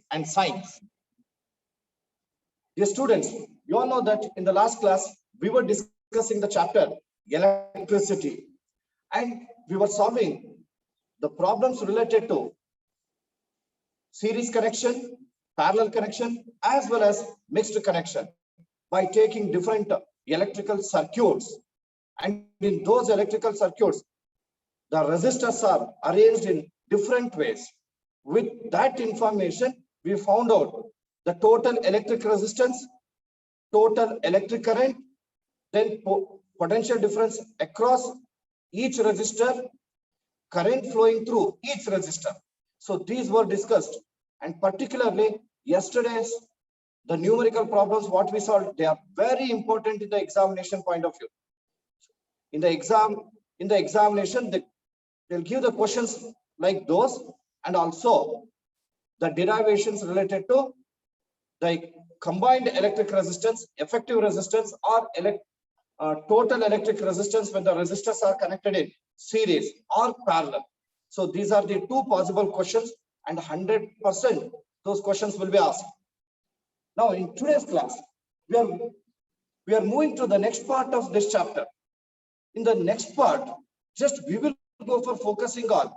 and science. Dear students, you all know that in the last class, we were discussing the chapter electricity, and we were solving the problems related to series connection, parallel connection, as well as mixed connection by taking different electrical circuits. And in those electrical circuits, the resistors are arranged in different ways. With that information, we found out the total electric resistance, total electric current, then potential difference across each resistor, current flowing through each resistor. So these were discussed, and particularly yesterday's the numerical problems what we solved, they are very important in the examination point of view. In the examination, they'll give the questions like those, and also the derivations related to the combined electric resistance, effective resistance, or total electric resistance when the resistors are connected in series or parallel. So these are the two possible questions, and 100% those questions will be asked. Now in today's class, we are moving to the next part of this chapter. In the next part, just we will go for focusing on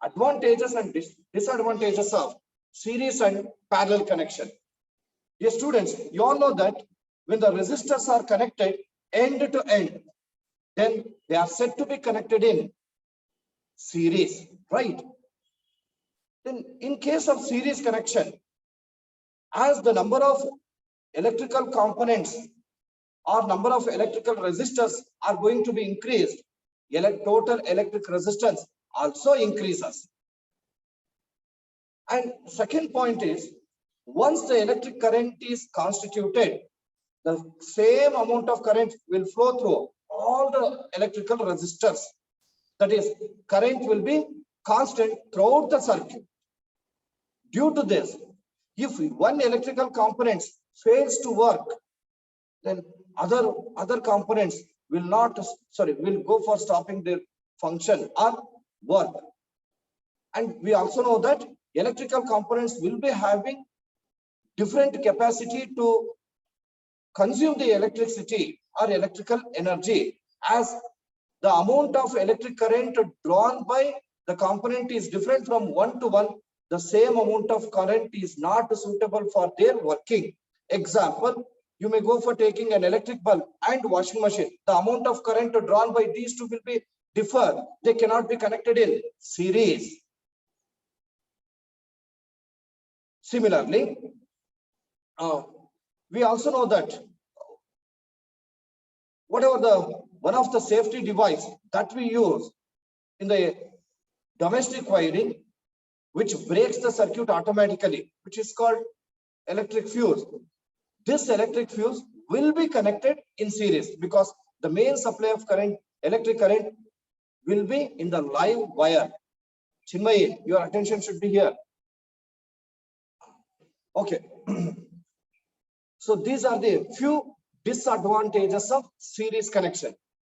advantages and disadvantages of series and parallel connection. Dear students, you all know that when the resistors are connected end to end, then they are said to be connected in series, right? Then in case of series connection, as the number of electrical components or number of electrical resistors are going to be increased, total electric resistance also increases. And second point is, once the electric current is constituted, the same amount of current will flow through all the electrical resistors. That is, current will be constant throughout the circuit. Due to this, if one electrical component fails to work, then other components will go for stopping their function or work. And we also know that electrical components will be having different capacity to consume the electricity or electrical energy, as the amount of electric current drawn by the component is different from one to one. The same amount of current is not suitable for their working. Example, you may go for taking an electric bulb and washing machine. The amount of current drawn by these two will be differ. They cannot be connected in series. Similarly, we also know that one of the safety device that we use in the domestic wiring, which breaks the circuit automatically, which is called electric fuse. This electric fuse will be connected in series because the main supply of current, electric current, will be in the live wire. Chinmay, your attention should be here. Okay. So these are the few disadvantages of series connection.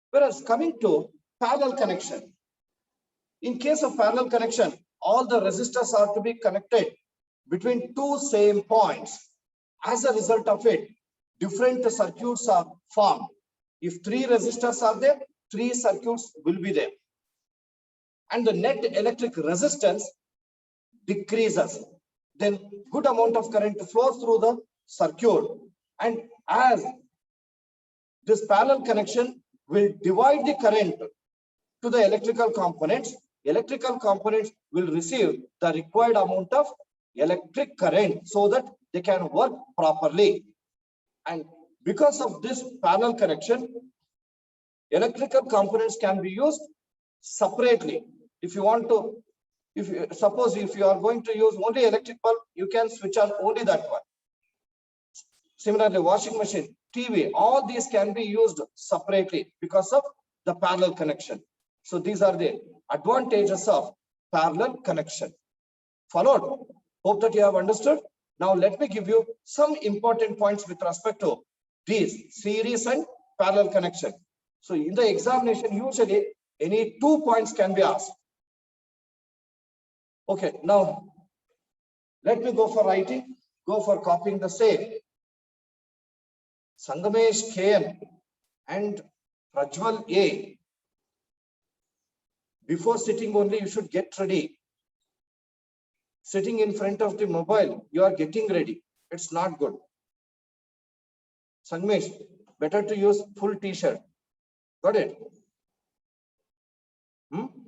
Whereas coming to parallel connection, in case of parallel connection, all the resistors are to be connected between two same points. As a result of it, different circuits are formed. If three resistors are there, three circuits will be there. And the net electric resistance decreases. Then good amount of current flows through the circuit. And as this parallel connection will divide the current to the electrical components will receive the required amount of electric current so that they can work properly. And because of this parallel connection, electrical components can be used separately. If you want to, suppose if you are going to use only electric bulb, you can switch on only that one. Similarly, washing machine, TV, all these can be used separately because of the parallel connection. So these are the advantages of parallel connection. Followed? Hope that you have understood. Now let me give you some important points with respect to these series and parallel connection. So in the examination, usually any 2 points can be asked. Okay, now Let me go for writing, go for copying the same. Sangamesh KM and Prajwal A. Before sitting only, you should get ready. Sitting in front of the mobile, you are getting ready. It's not good. Sangamesh, better to use full t-shirt. Got it?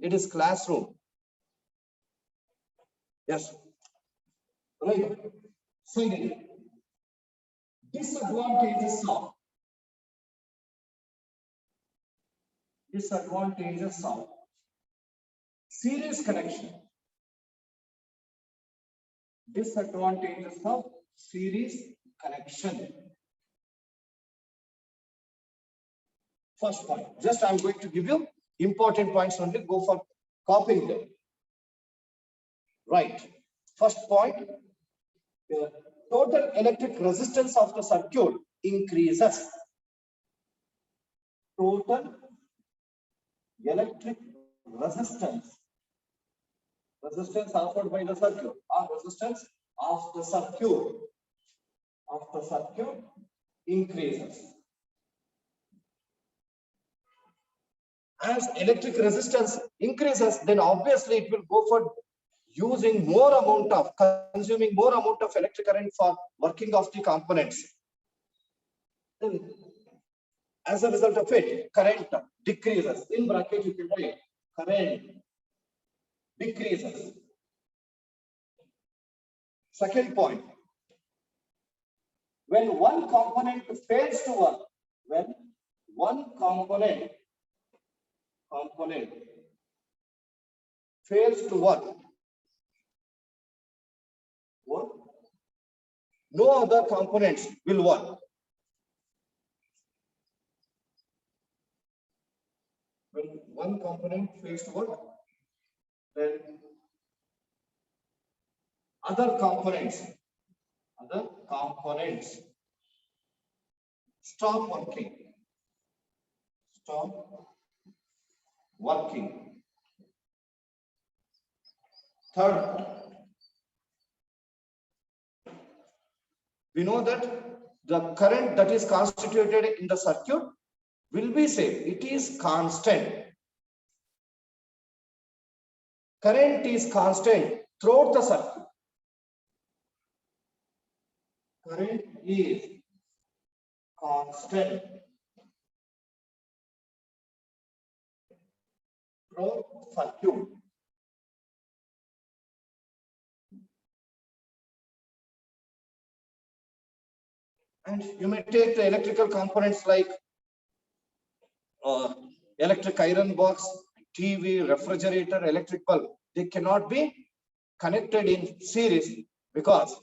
It is classroom. Yes. Right. Second, disadvantages of series connection. Disadvantages of series connection. First point, just I'm going to give you important points only, go for copying them. Right. First point, the total electric resistance of the circuit increases. Total electric resistance offered by the circuit, or resistance of the circuit increases. As electric resistance increases, then obviously it will go for consuming more amount of electric current for working of the components. Then, as a result of it, current decreases. In bracket, you can write current decreases. Second point, when one component fails to work, when one component fails to work, no other components will work. When one component fails to work, then other components stop working. Third, we know that the current that is constituted in the circuit will be same. It is constant. Current is constant throughout the circuit. Current is constant throughout circuit. And you may take the electrical components like electric iron box, TV, refrigerator, electric bulb. They cannot be connected in series because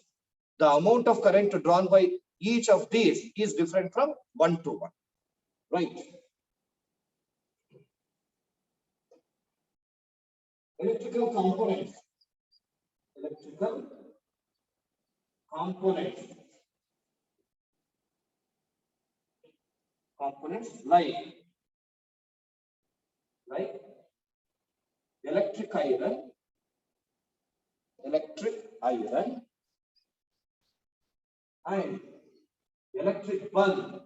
the amount of current drawn by each of these is different from one to one. Right. Electrical components like electric iron and electric bulb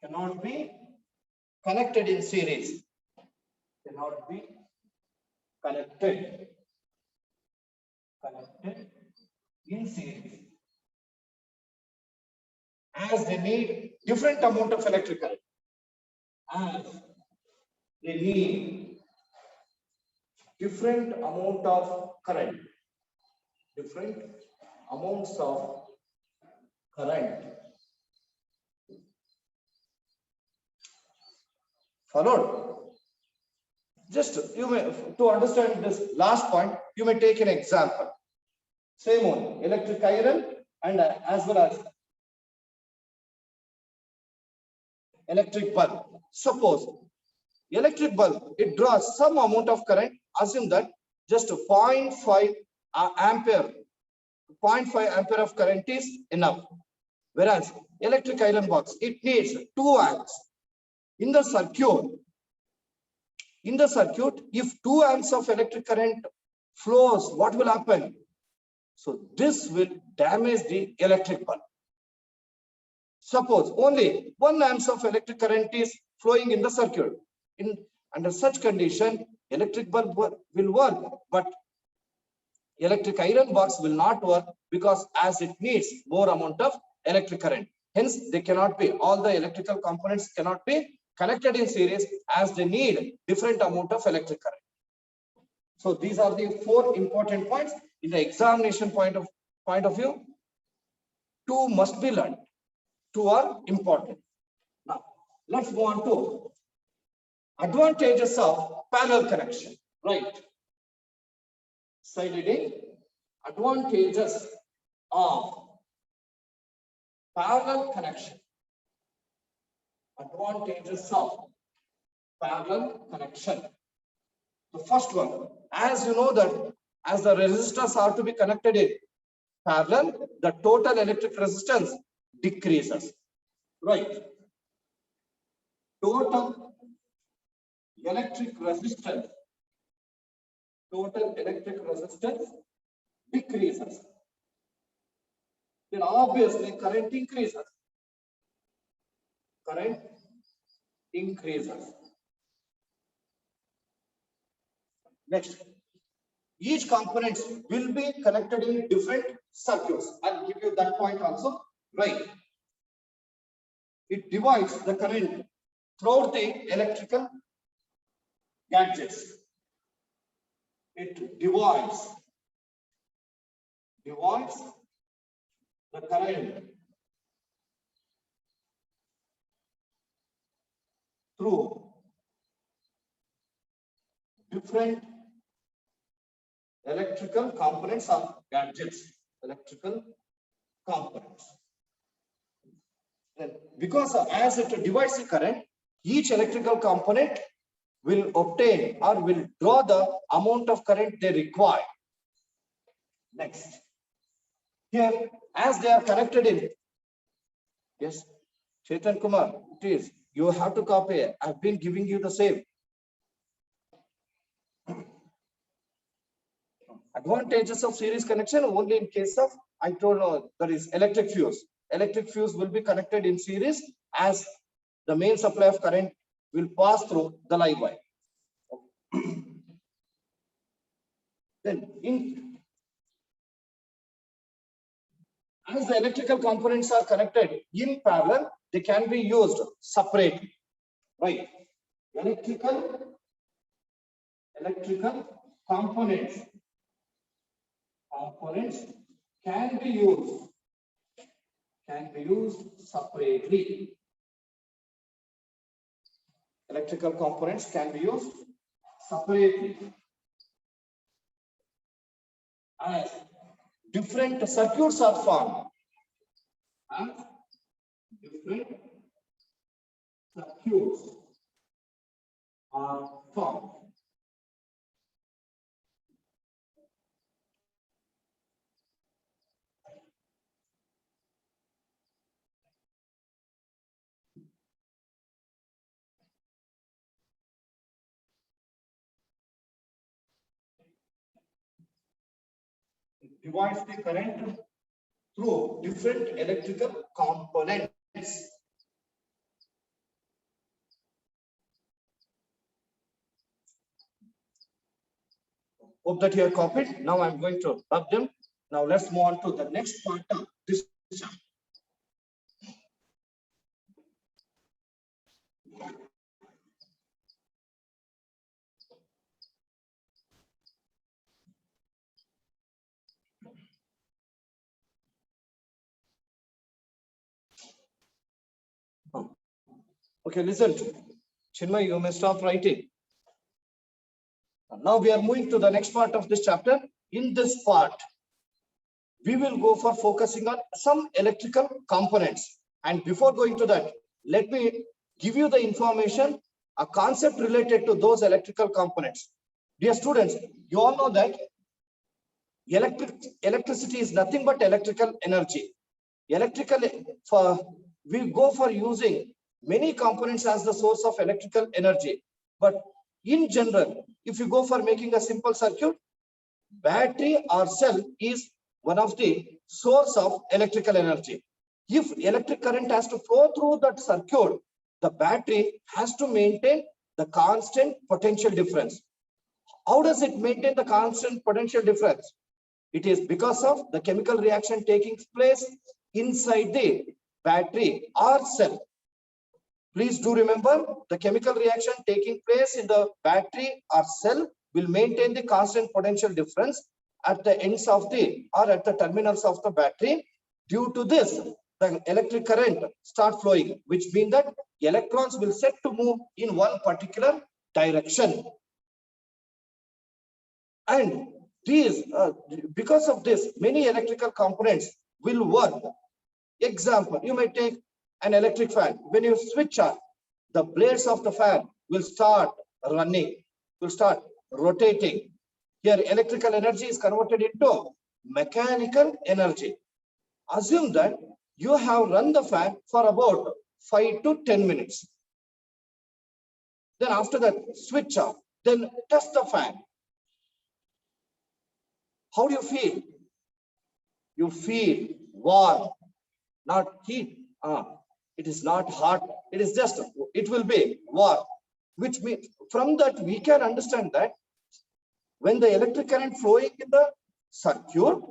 cannot be connected in series. Connected in series, as they need different amount of electric current. As they need different amount of current, different amounts of current. Followed? Just you may, to understand this last point, you may take an example. Same one, electric iron and as well as electric bulb. Suppose electric bulb, it draws some amount of current. Assume that just 0.5 ampere of current is enough. Whereas electric iron box, it needs 2 amps. In the circuit, in the circuit, if 2 amps of electric current flows, what will happen? So this will damage the electric bulb. Suppose only 1 amps of electric current is flowing in the circuit. Under such condition, electric bulb will work, but electric iron box will not work, because as it needs more amount of electric current. Hence, they cannot be, all the electrical components cannot be connected in series, as they need different amount of electric current. So these are the 4 important points in the examination point of view. 2 must be learned. 2 are important. Now, let's go on to advantages of parallel connection. Right. Side heading, advantages of parallel connection. Advantages of parallel connection. The first one, as you know that as the resistors are to be connected in parallel, the total electric resistance decreases. Right. Total electric resistance. Total electric resistance decreases. Then obviously current increases. Current increases. Next, each component will be connected in different circuits. I'll give you that point also. Right. It divides the current throughout the electrical gadgets. It divides the current through different electrical components of gadgets. Electrical components. Then because as it divides the current, each electrical component will obtain or will draw the amount of current they require. Next, here as they are connected in, yes, Chetan Kumar, it is, you have to copy. I've been giving you the same. Advantages of series connection only in case of, I told you, that is electric fuse. Electric fuse will be connected in series as the main supply of current will pass through the live wire. Then as the electrical components are connected in parallel, they can be used separately. Right. Electrical components can be used separately. Electrical components can be used separately as different circuits are formed. As different circuits are formed. It divides the current through different electrical components. Hope that you have copied. Now I'm going to rub them. Now let's move on to the next part of this chapter. Okay, listen. Chinmay, you may stop writing. Now we are moving to the next part of this chapter. In this part, we will go for focusing on some electrical components. And before going to that, let me give you the information, a concept related to those electrical components. Dear students, you all know that electricity is nothing but electrical energy. We go for using many components as the source of electrical energy, but In general, if you go for making a simple circuit, battery or cell is one of the source of electrical energy. If electric current has to flow through that circuit, the battery has to maintain the constant potential difference. How does it maintain the constant potential difference? It is because of the chemical reaction taking place inside the battery or cell. Please do remember, the chemical reaction taking place in the battery or cell will maintain the constant potential difference at the ends of the or at the terminals of the battery. Due to this, the electric current start flowing, which means that electrons will set to move in one particular direction. And these, because of this, many electrical components will work. Example, you may take an electric fan. When you switch on, the blades of the fan will start running, will start rotating. Here, electrical energy is converted into mechanical energy. Assume that you have run the fan for about 5 to 10 minutes. Then after that, switch off. Then test the fan. How do you feel? You feel warm, not heat. It is not hot. It is just, it will be warm. Which means from that we can understand that when the electric current flowing in the circuit,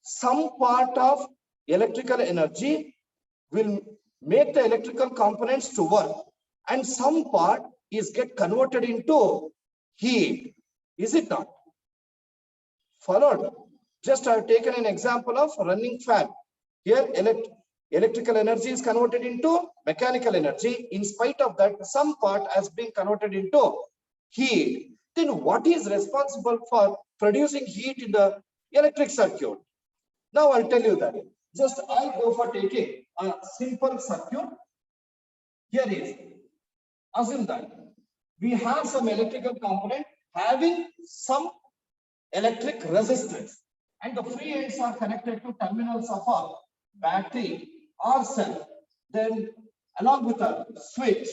some part of electrical energy will make the electrical components to work, and some part is get converted into heat. Is it not? Followed. Just I have taken an example of running fan. Here electrical energy is converted into mechanical energy. In spite of that, some part has been converted into heat. Then what is responsible for producing heat in the electric circuit? Now I'll tell you that. Just I'll go for taking a simple circuit. Here is, assume that we have some electrical component having some electric resistance, and the free ends are connected to terminals of a battery or cell. Then along with a switch.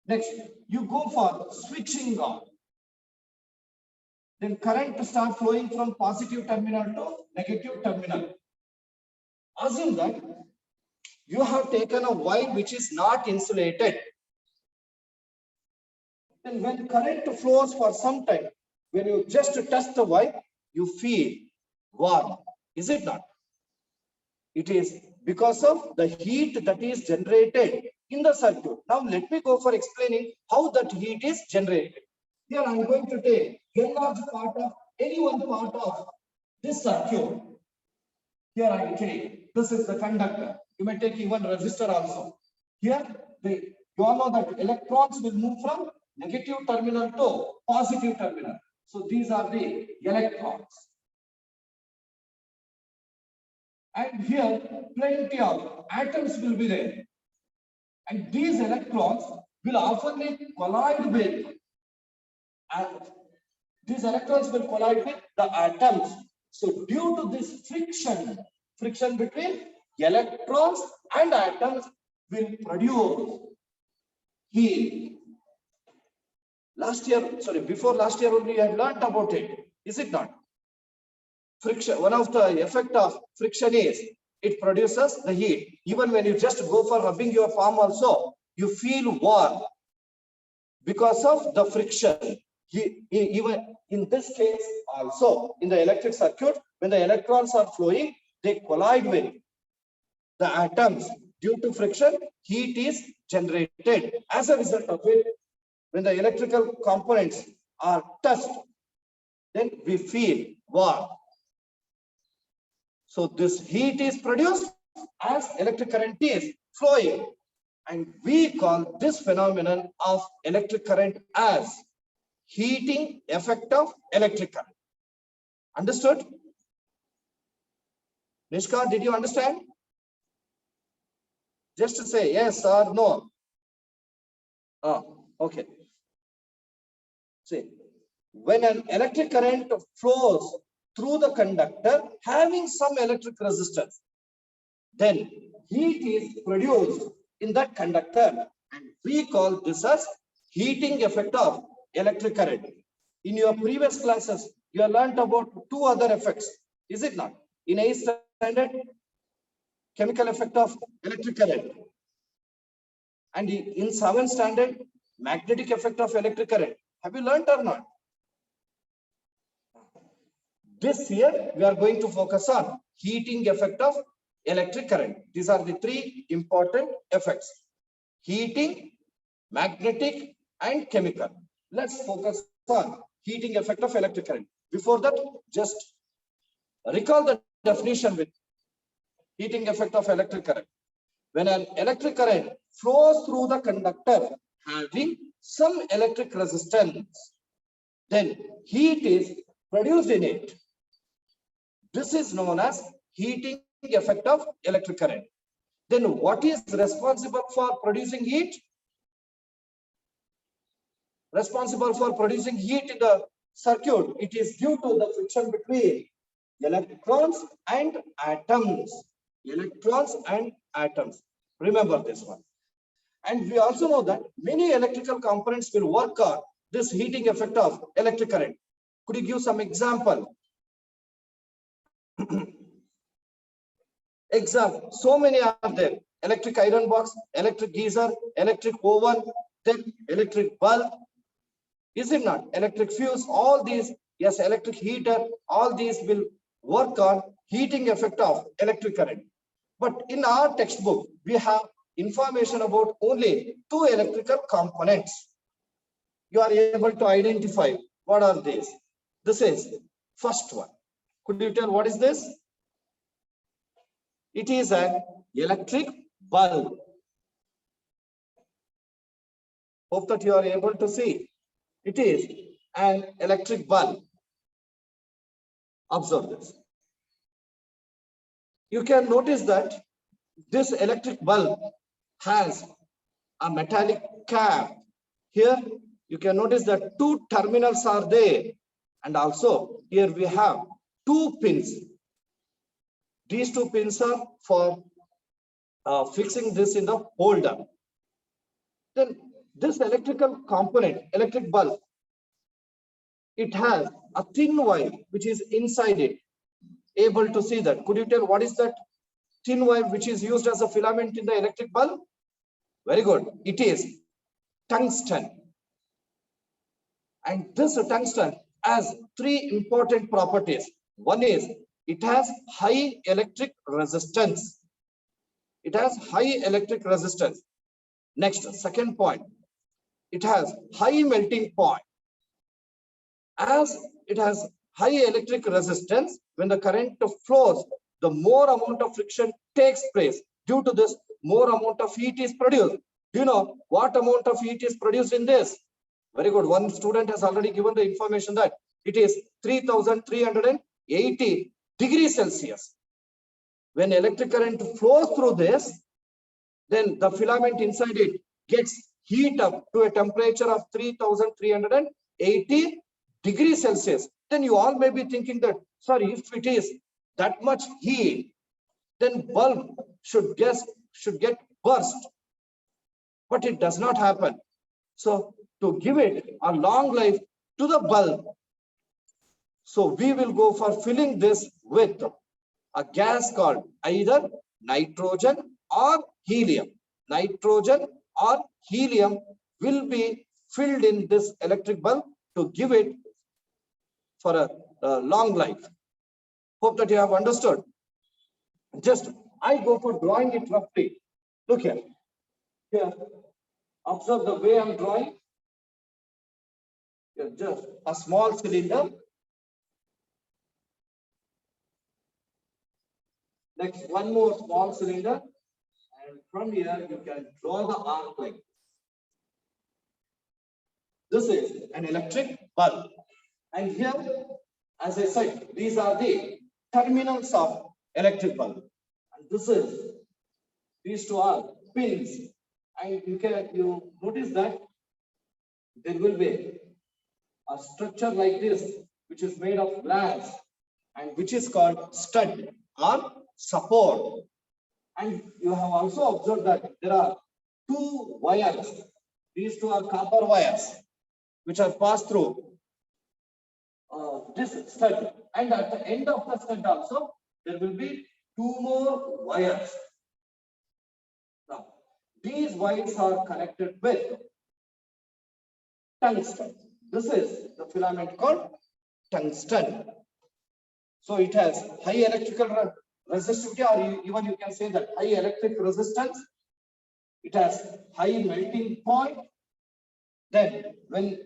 Next, you go for switching on. Then current start flowing from positive terminal to negative terminal. Assume that you have taken a wire which is not insulated. Then when current flows for some time, when you just touch the wire, you feel warm. Is it not? It is because of the heat that is generated in the circuit. Now let me go for explaining how that heat is generated. Here I am going to take a large part of any one part of this circuit. Here I take, this is the conductor. You may take even resistor also. Here you all know that electrons will move from negative terminal to positive terminal. So these are the electrons. And here plenty of atoms will be there. And these electrons will often collide with, and these electrons will collide with the atoms. So due to this friction between electrons and atoms will produce heat. Before last year only I had learned about it. Is it not? Friction, one of the effect of friction is it produces the heat. Even when you just go for rubbing your palm also, you feel warm because of the friction. Even in this case also, in the electric circuit, when the electrons are flowing, they collide with the atoms. Due to friction, heat is generated. As a result of it, when the electrical components are touched, then we feel warm. So this heat is produced as electric current is flowing, and we call this phenomenon of electric current as heating effect of electric current. Understood? Nishka, did you understand? Just to say yes or no. Okay. See, when an electric current flows through the conductor having some electric resistance, then heat is produced in that conductor, and we call this as heating effect of electric current. In your previous classes, you have learnt about two other effects, is it not? In 8th standard, chemical effect of electric current. And in 7th standard, magnetic effect of electric current. Have you learnt or not? This year, we are going to focus on heating effect of electric current. These are the three important effects: heating, magnetic, and chemical. Let's focus on heating effect of electric current. Before that, just recall the definition with heating effect of electric current. When an electric current flows through the conductor having some electric resistance, then heat is produced in it. This is known as heating effect of electric current. Then what is responsible for producing heat? Responsible for producing heat in the circuit, it is due to the friction between electrons and atoms. Electrons and atoms. Remember this one. And we also know that many electrical components will work on this heating effect of electric current. Could you give some example? Example, so many are there: electric iron box, electric geyser, electric oven, then electric bulb, is it not? Electric fuse, all these, yes, electric heater, all these will work on heating effect of electric current. But in our textbook, we have information about only two electrical components. You are able to identify what are these. This is first one. Could you tell what is this? It is an electric bulb. Hope that you are able to see. It is an electric bulb. Observe this. You can notice that this electric bulb has a metallic cap. Here you can notice that two terminals are there, and also here we have two pins. These two pins are for fixing this in the holder. Then this electrical component, electric bulb, it has a thin wire which is inside it. Able to see that? Could you tell what is that thin wire which is used as a filament in the electric bulb? Very good. It is tungsten. And this tungsten has three important properties. One is it has high electric resistance. It has high electric resistance. Next, second point, it has high melting point. As it has high electric resistance, when the current flows, the more amount of friction takes place. Due to this, more amount of heat is produced. Do you know what amount of heat is produced in this? Very good. One student has already given the information that it is 3,380 degrees Celsius. When electric current flows through this, then the filament inside it gets heat up to a temperature of 3,380 degrees Celsius. Then you all may be thinking that, sorry, if it is that much heat, then bulb should get burst. But it does not happen. So to give it a long life to the bulb, so we will go for filling this with a gas called either nitrogen or helium. Nitrogen or helium will be filled in this electric bulb to give it for a long life. Hope that you have understood. Just I go for drawing it roughly. Look here. Here, observe the way I'm drawing. Here, just a small cylinder. Next, one more small cylinder. And from here, you can draw the arc like this. This is an electric bulb. And here, as I said, these are the terminals of electric bulb. And these two are pins. And you notice that there will be a structure like this, which is made of glass and which is called stud or support. And you have also observed that there are two wires These two are copper wires which are passed through this stud, and at the end of the stud also there will be two more wires. Now these wires are connected with tungsten. This is the filament called tungsten. So it has high electrical resistivity, or even you can say that high electric resistance. It has high melting point. Then when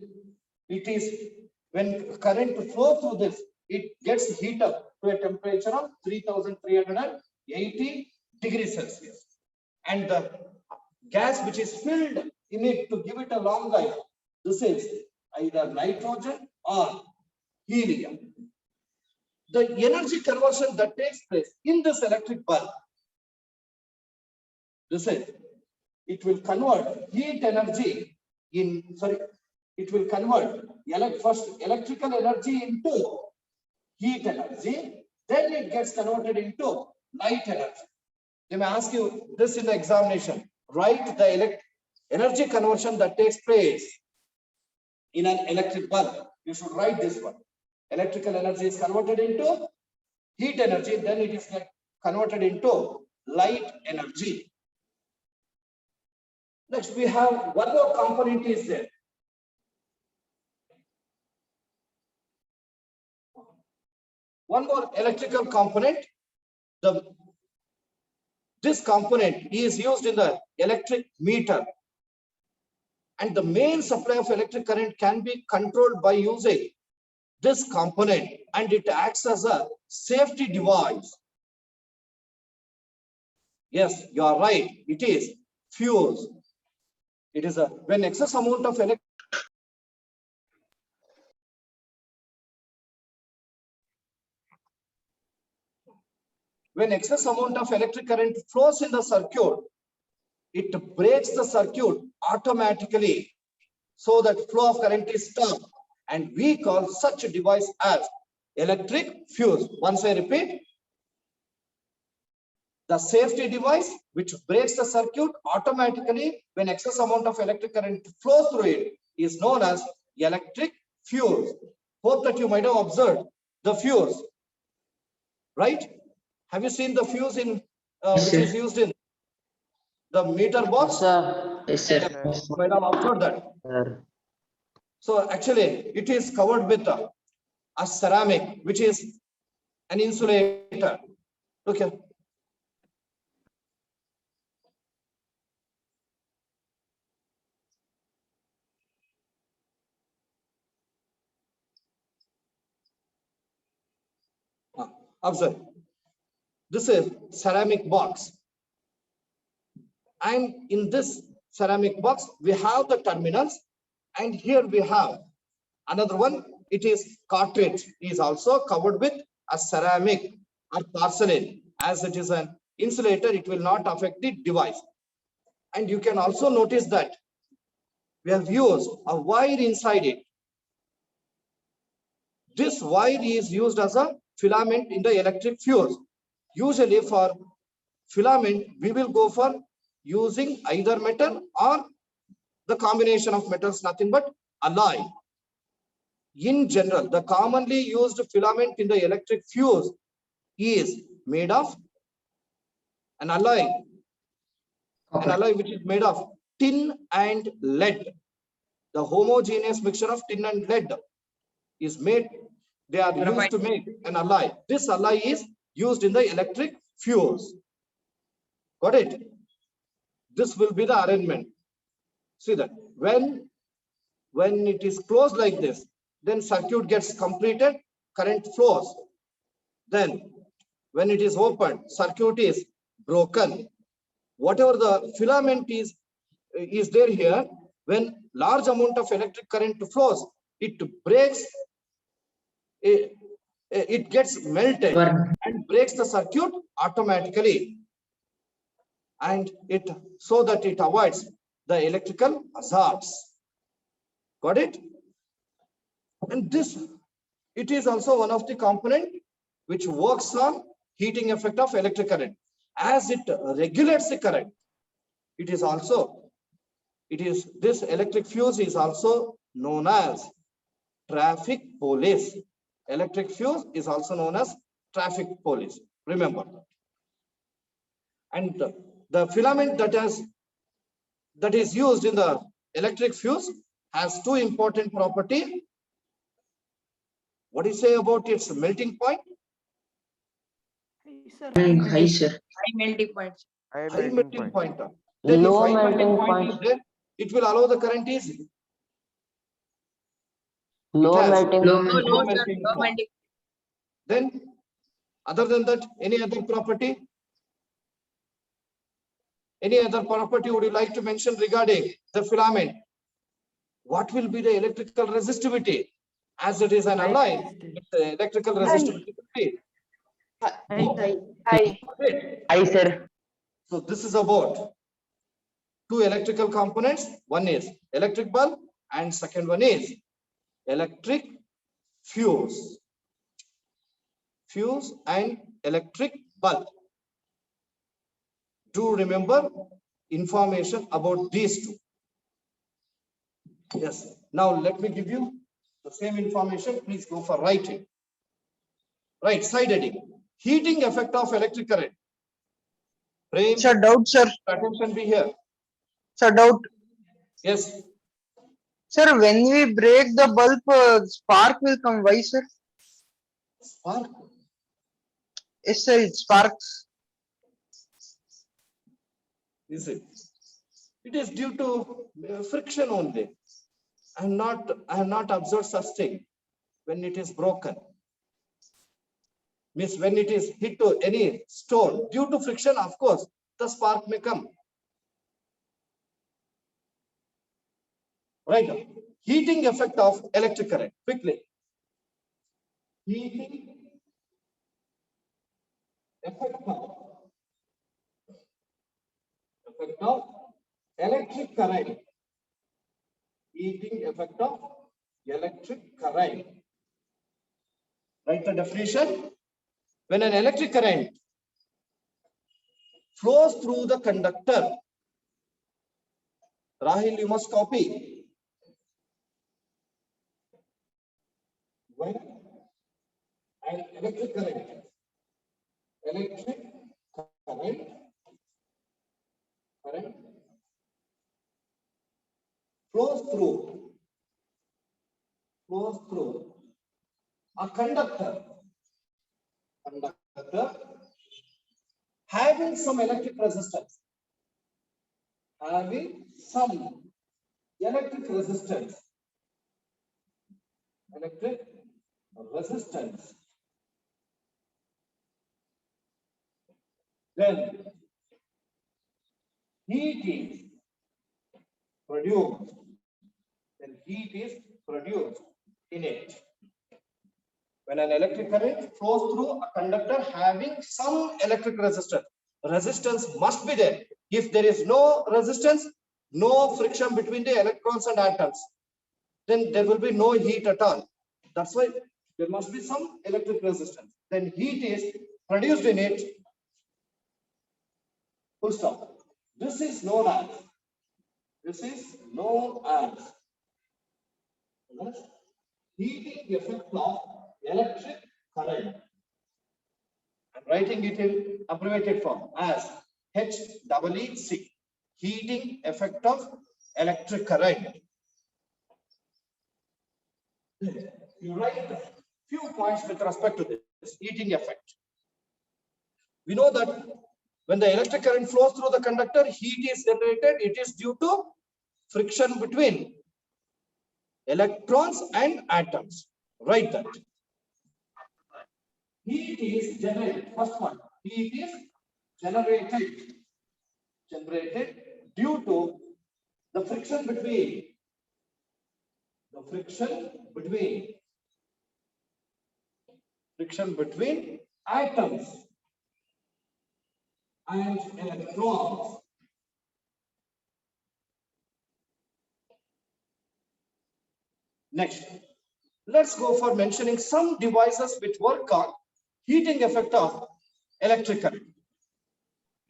current flow through this, it gets heat up to a temperature of 3380 degrees Celsius. And the gas which is filled in it to give it a long life, this is either nitrogen or helium. The energy conversion that takes place in this electric bulb, this is, it will convert heat energy it will convert first electrical energy into heat energy, then it gets converted into light energy. They may ask you this in the examination. Write the energy conversion that takes place in an electric bulb. You should write this one. Electrical energy is converted into heat energy, then it is converted into light energy. Next, we have one more component is there. One more electrical component. This component is used in the electric meter, and the main supply of electric current can be controlled by using this component, and it acts as a safety device. Yes, you are right. It is fuse. It is when excess amount of electric current flows in the circuit, it breaks the circuit automatically so that flow of current is stopped, and we call such a device as electric fuse. Once I repeat, the safety device which breaks the circuit automatically when excess amount of electric current flows through it is known as electric fuse. Hope that you might have observed the fuse, right? Have you seen the fuse in which is used in the meter box? Yes, sir. You might have observed that. So actually it is covered with a ceramic which is an insulator. Okay. Observe. This is ceramic box, and in this ceramic box we have the terminals, and here we have another one. It is cartridge, is also covered with a ceramic or porcelain. As it is an insulator, it will not affect the device. And you can also notice that we have used a wire inside it. This wire is used as a filament in the electric fuse. Usually for filament, we will go for using either metal or the combination of metals, nothing but alloy. In general, the commonly used filament in the electric fuse is made of an alloy, an alloy which is made of tin and lead. The homogeneous mixture of tin and lead is made, they are used to make an alloy. This alloy is used in the electric fuse. Got it? This will be the arrangement. See that when it is closed like this, then circuit gets completed, current flows. Then when it is opened, circuit is broken. Whatever the filament is there here, when large amount of electric current flows, it breaks, it gets melted and breaks the circuit automatically, and it so that it avoids the electrical hazards. Got it? And this, it is also one of the component which works on heating effect of electric current. As it regulates the current, it is also this electric fuse is also known as traffic police. Electric fuse is also known as traffic police. Remember that. And the filament that is used in the electric fuse has two important properties. What do you say about its melting point? High, sir. High melting point. High melting point. Then if Low high melting melting point is point. there, it will allow the current easily. Low has melting. No, low no, sir. melting No point. melting. Then, other than that, any other property? Any other property would you like to mention regarding the filament? What will be the electrical resistivity? As it is an alloy, the electrical resistivity will be high. High, sir. So this is about two electrical components. One is electric bulb and second one is electric fuse. Fuse and electric bulb. Do remember information about these two. Yes. Now let me give you the same information. Please go for writing. Right, side heading. Heating effect of electric current. Prem, Sir, doubt, sir. attention be here. Sir, doubt. Yes. Sir, when we break the bulb, spark will come. Why, sir? Spark. Yes, sir, it sparks. Is it? It is due to friction only. I have not observed such thing when it is broken. Means when it is hit to any stone, due to friction, of course, the spark may come. Right. Heating effect of electric current. Quickly. Heating effect of electric current. Heating effect of electric current. Write the definition. When an electric current flows through the conductor, Rahil, you must copy. When an electric current flows through a conductor having some electric resistance. Then heat is produced. In it. When an electric current flows through a conductor having some electric resistance, resistance must be there. If there is no resistance, no friction between the electrons and atoms, then there will be no heat at all. That's why there must be some electric resistance. Then heat is produced in it. Full stop. This is known as heating effect of electric current. I'm writing it in abbreviated form as HEEC. Heating effect of electric current. You write a few points with respect to this heating effect. We know that when the electric current flows through the conductor, heat is generated. It is due to friction between electrons and atoms. Write that. Heat is generated. First one. Heat is generated due to the friction between atoms and electrons. Next, let's go for mentioning some devices which work on heating effect of electric current.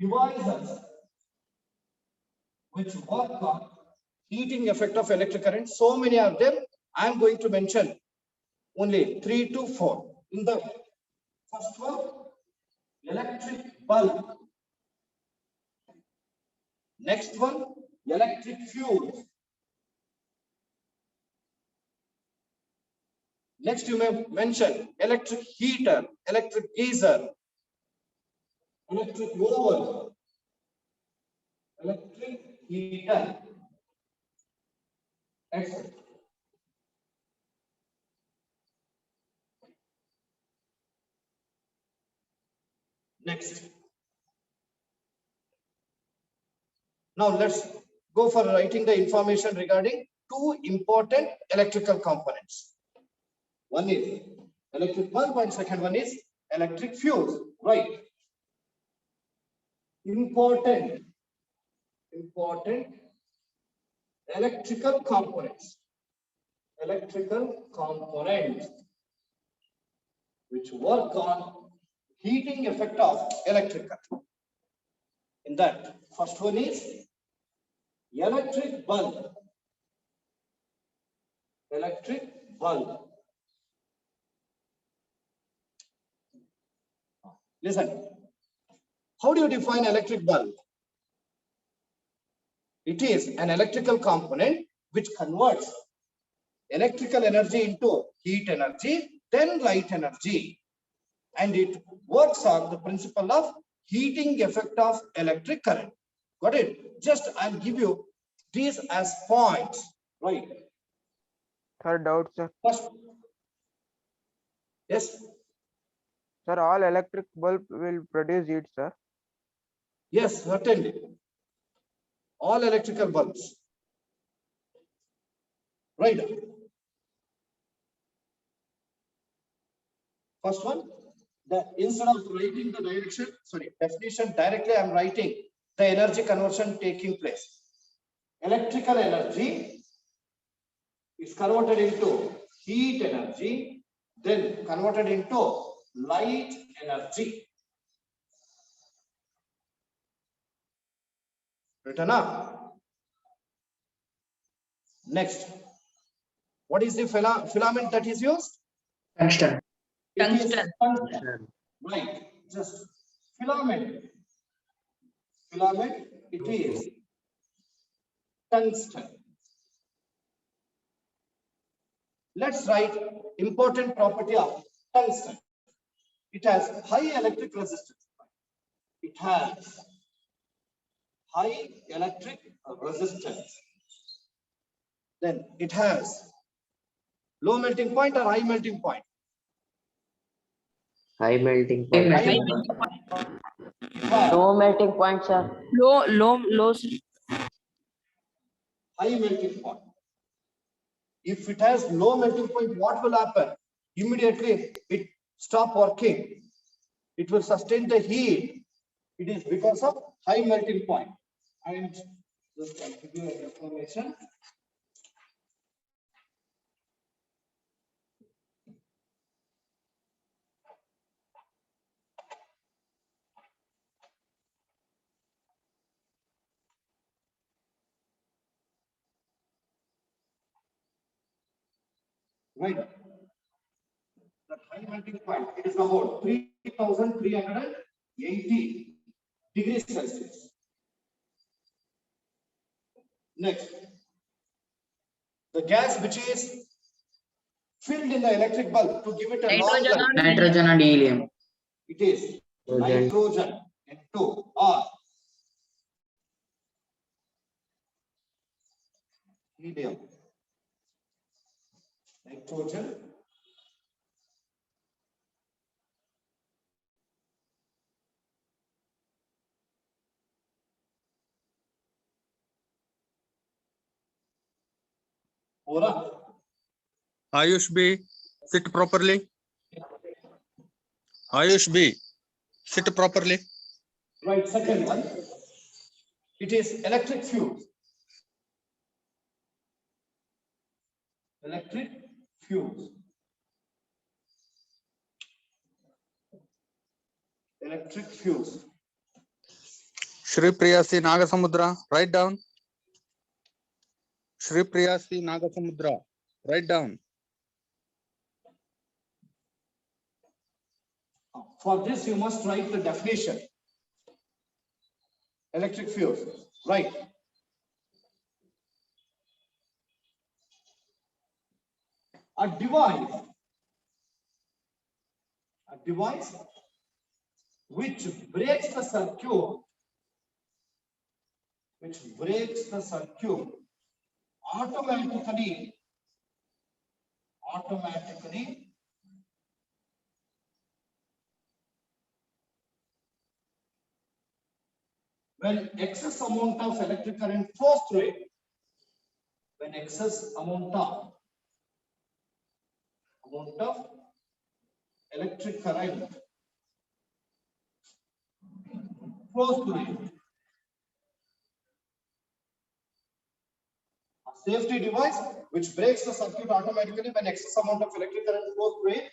Devices which work on heating effect of electric current. So many are there. I am going to mention only 3 to 4. In the first one, electric bulb. Next one, electric fuse. Next, you may mention electric heater, electric geyser, electric oven, electric heater, etc. Next. Now let's go for writing the information regarding two important electrical components. One is electric bulb and second one is electric fuse. Right. Important electrical components. Electrical components which work on heating effect of electric current. In that, first one is electric bulb. Electric bulb. Listen, how do you define electric bulb? It is an electrical component which converts electrical energy into heat energy, then light energy. And it works on the principle of heating effect of electric current. Got it? Just I'll give you these as points. Right. Sir, doubt, sir. First, yes. Sir, all electric bulb will produce heat, sir. Yes, certainly. All electrical bulbs. Right. First one, instead of writing the definition directly, I am writing the energy conversion taking place. Electrical energy is converted into heat energy, then converted into light energy. Written up. Next, what is the filament that is used? Tungsten. It is Tungsten. tungsten. Right. Just filament. Filament, it is tungsten. Let's write important property of tungsten. It has high electric resistance. It has high electric resistance. Then it has low melting point or high melting point. High melting point. It has No melting point, sir. Low. high melting point. If it has low melting point, what will happen? Immediately it stop working. It will sustain the heat. It is because of high melting point. And just I'll give you information. Right. The high melting point, it is about 3,380 degrees Celsius. Next, the gas which is filled in the electric bulb to give it a long Nitrogen life, Nitrogen and helium. it is Nitrogen. nitrogen N2 or helium. Nitrogen or Ayush B, sit properly. Ayush B, sit properly. right. Second one, it is electric fuse. Electric fuse. Electric fuse. Shri Priyasi Nagasamudra, write down. Shri Priyasi Nagasamudra. Write down. For this, you must write the definition. Electric fuse, right? A device which breaks the circuit, automatically when excess amount of electric current flows through it, when excess amount of electric current flows through it. A safety device which breaks the circuit automatically when excess amount of electric current flows through it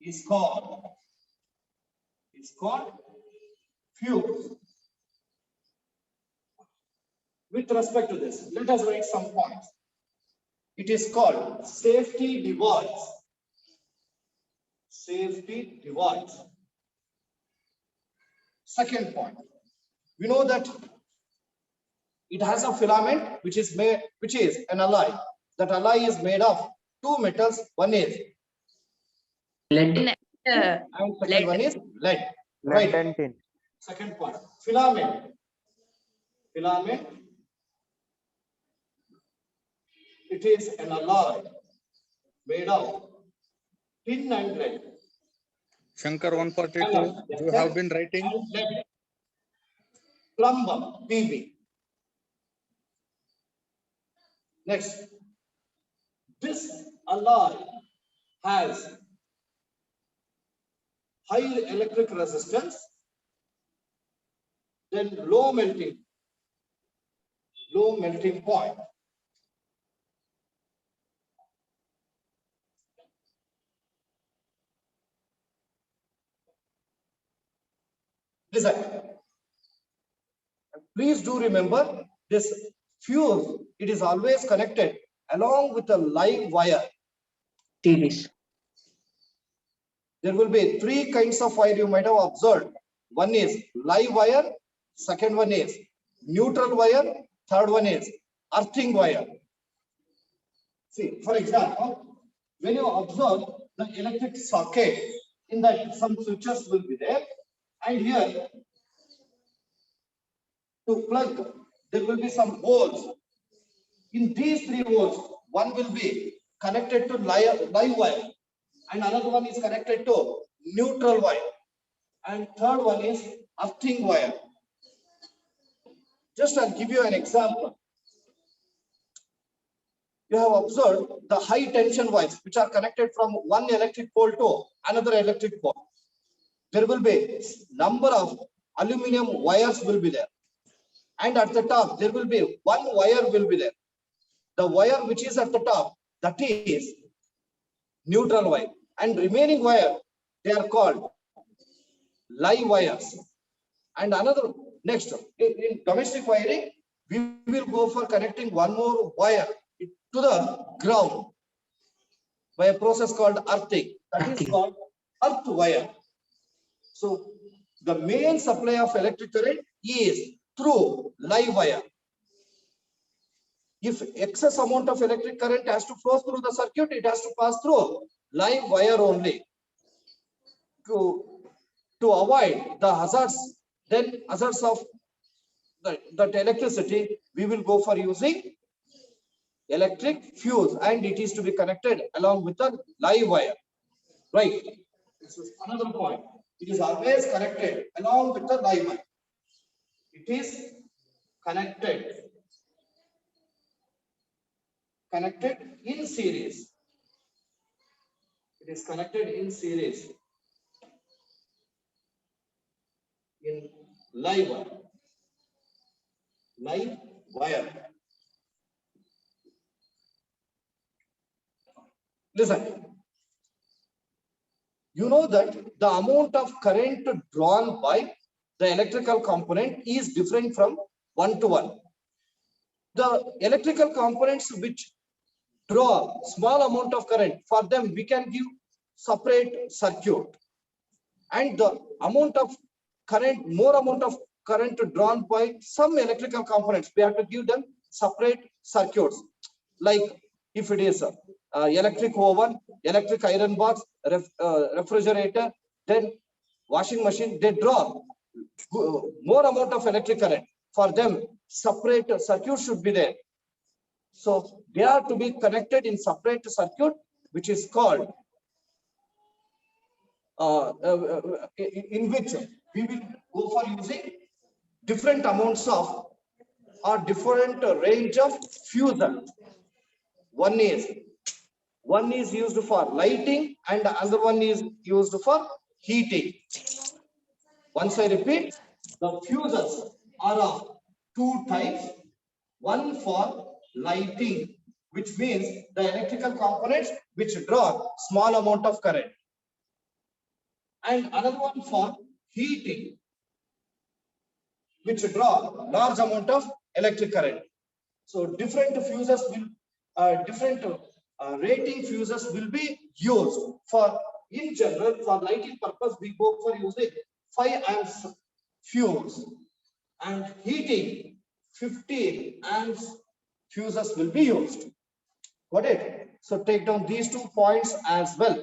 is called fuse. With respect to this, let us write some points. It is called safety device. Second point, we know that it has a filament which is an alloy. That alloy is made of two metals. One is Lead. and second one is lead. Lead Right. and tin. Second point, filament. It is an alloy made of tin and lead. Shankar 142. You have been writing. And lead. Plumber, PB. Next, this alloy has high electric resistance, then low melting point. Listen, please do remember this fuse, it is always connected along with a live wire. Series. There will be three kinds of wire you might have observed. One is live wire, second one is neutral wire, third one is earthing wire. See, for example, when you observe the electric socket, in that some switches will be there, and here to plug, there will be some holes. In these three holes, one will be connected to live wire, and another one is connected to neutral wire, and third one is earthing wire. Just I'll give you an example. You have observed the high tension wires which are connected from one electric pole to another electric pole. There will be number of aluminum wires will be there, and at the top there will be one wire will be there. The wire which is at the top, that is neutral wire, and remaining wire, they are called live wires. And another, next, in domestic wiring, we will go for connecting one more wire to the ground by a process called earthing. That is called earth wire. So the main supply of electric current is through live wire. If excess amount of electric current has to flow through the circuit, it has to pass through live wire only. To avoid the hazards, then hazards of that electricity, we will go for using electric fuse, and it is to be connected along with the live wire. Right. This is another point. It is always connected along with the live wire. It is connected in series. It is connected in series in live wire. Listen, you know that the amount of current drawn by the electrical component is different from one to one. the electrical components which draw small amount of current, for them we can give separate circuit. And the amount of current, more amount of current drawn by some electrical components, we have to give them separate circuits. Like if it is electric oven, electric iron box, refrigerator, then washing machine, they draw more amount of electric current. For them, separate circuit should be there. So they are to be connected in separate circuit, which is called in which we will go for using different amounts of or different range of fuses. One is used for lighting and the other one is used for heating. Once I repeat, the fuses are of two types. One for lighting, which means the electrical components which draw small amount of current. And another one for heating, which draw large amount of electric current. So different fuses will, different rating fuses will be used. For in general, for lighting purpose, we go for using 5 amps fuse, and heating 15 amps fuses will be used. Got it? So take down these 2 points as well.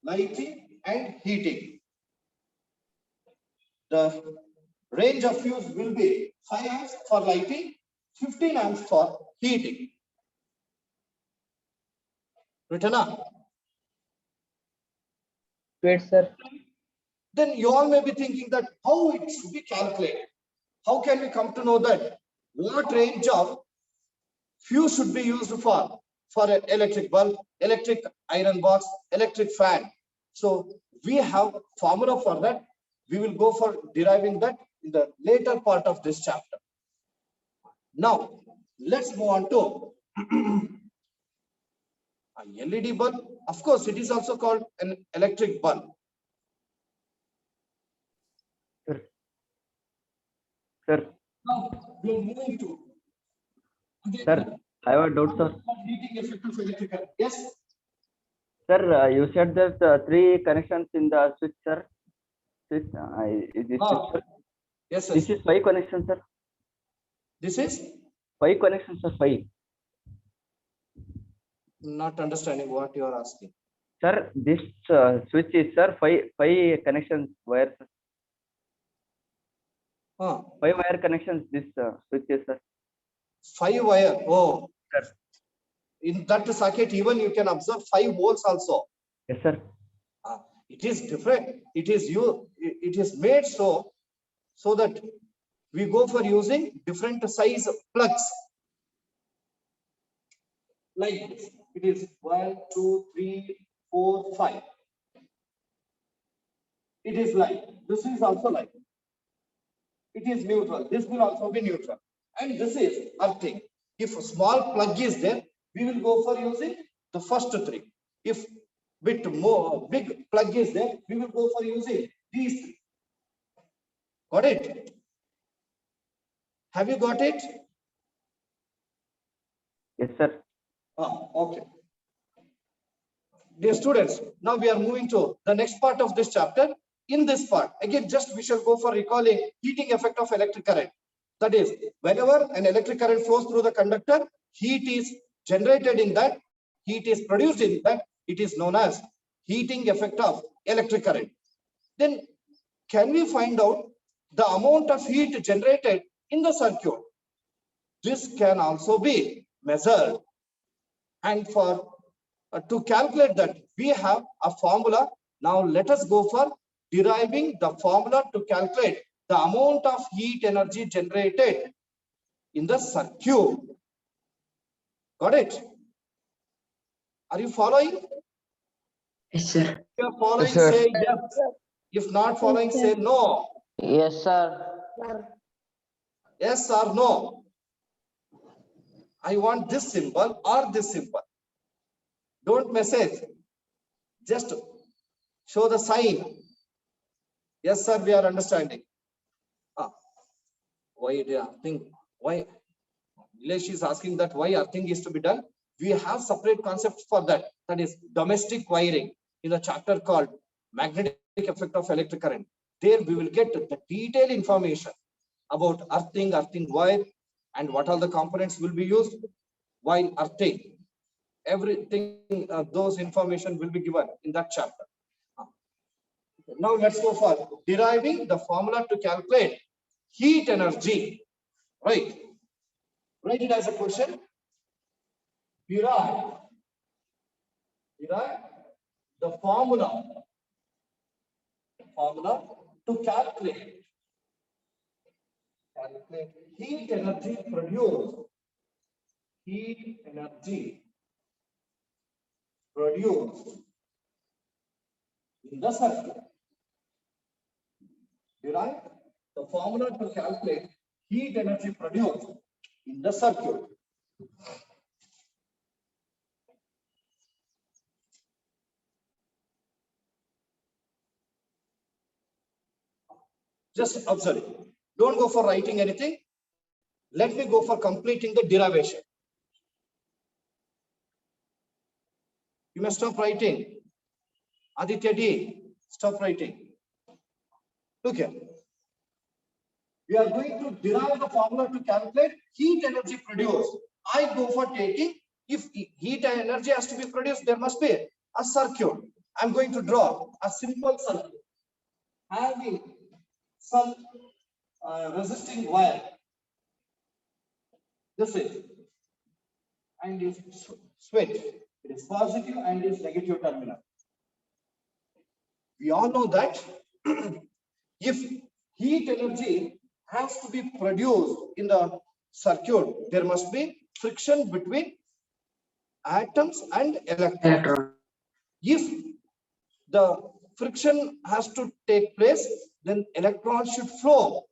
Lighting and heating. The range of fuse will be 5 amps for lighting, 15 amps for heating. Written up. Great, sir. Then you all may be thinking that how it should be calculated. How can we come to know that what range of fuse should be used for an electric bulb, electric iron box, electric fan? So we have formula for that. We will go for deriving that in the later part of this chapter. Now let's move on to a LED bulb. Of course, it is also called an electric bulb. Sir, Now we are moving to sir, I have a doubt, sir. heating effect of electrical. Yes. Sir, you said that 3 connections in the switch, sir. Switch, is this Ah, switch, sir? yes, This yes. is 5 connections, sir. This is 5 connections, sir. 5. not understanding what you are asking. Sir, this switch is, sir, 5 connections wires. 5 wire connections. This switch is, sir. 5 wire. Oh, Sir. in that socket, even you can observe 5 volts also. Yes, sir. It is different. It is made so that we go for using different size plugs. Like this. It is 1, 2, 3, 4, 5. It is light. This is also light. It is neutral. This will also be neutral. And this is earthing. If a small plug is there, we will go for using the first 3. If bit more big plug is there, we will go for using these 3. Got it? Have you got it? Yes, sir. Okay. Dear students, now we are moving to the next part of this chapter. In this part, again, just we shall go for recalling heating effect of electric current. That is, whenever an electric current flows through the conductor, heat is generated in that, heat is produced in that, it is known as heating effect of electric current. Then can we find out the amount of heat generated in the circuit? This can also be measured. And for to calculate that, we have a formula. Now let us go for deriving the formula to calculate the amount of heat energy generated in the circuit. Got it? Are you following? Yes, sir. If you are following, Yes, sir. say yes. If not following, say no. Yes, sir. Yes or no. I want this symbol or this symbol. Don't message. Just show the sign. Yes, sir, we are understanding. why the earthing, why Nilesh is asking that why earthing is to be done. We have separate concepts for that. That is domestic wiring in a chapter called magnetic effect of electric current. There we will get the detailed information about earthing, earthing wire, and what all the components will be used while earthing. Everything, those information will be given in that chapter. Now let's go for deriving the formula to calculate heat energy. Right. Write it as a question. Derive the formula to calculate heat energy produced. Heat energy produced in the circuit. Derive the formula to calculate heat energy produced in the circuit. Just observe it. Don't go for writing anything. Let me go for completing the derivation. You must stop writing. Aditya D, stop writing. Look here. We are going to derive the formula to calculate heat energy produced. I go for taking, if heat energy has to be produced, there must be a circuit. I'm going to draw a simple circuit having some resisting wire. This is, and is switch. It is positive and is negative terminal. We all know that if heat energy has to be produced in the circuit, there must be friction between atoms and electrons. If the friction has to take place, then electrons should flow.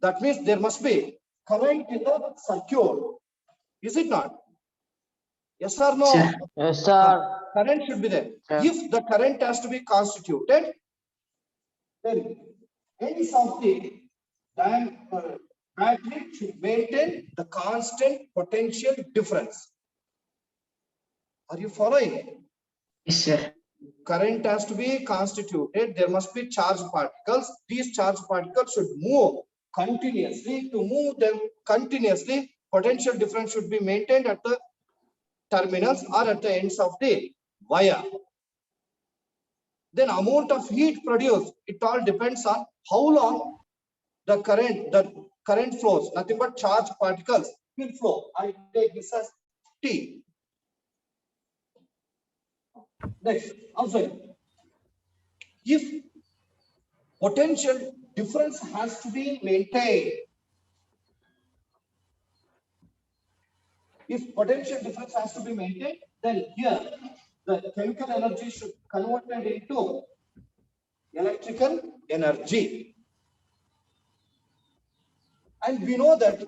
That means there must be current in the circuit. Is it not? Yes or no? Sir. Yes, sir. Current should be there. Sir. If the current has to be constituted, then ends of the battery should maintain the constant potential difference. Are you following? Yes, sir. Current has to be constituted. There must be charged particles. These charged particles should move continuously. To move them continuously, potential difference should be maintained at the terminals or at the ends of the wire. Then amount of heat produced, it all depends on how long the current flows. Nothing but charged particles will flow. I take this as T. Next, observe. If potential difference has to be maintained, then here the chemical energy should converted into electrical energy. And we know that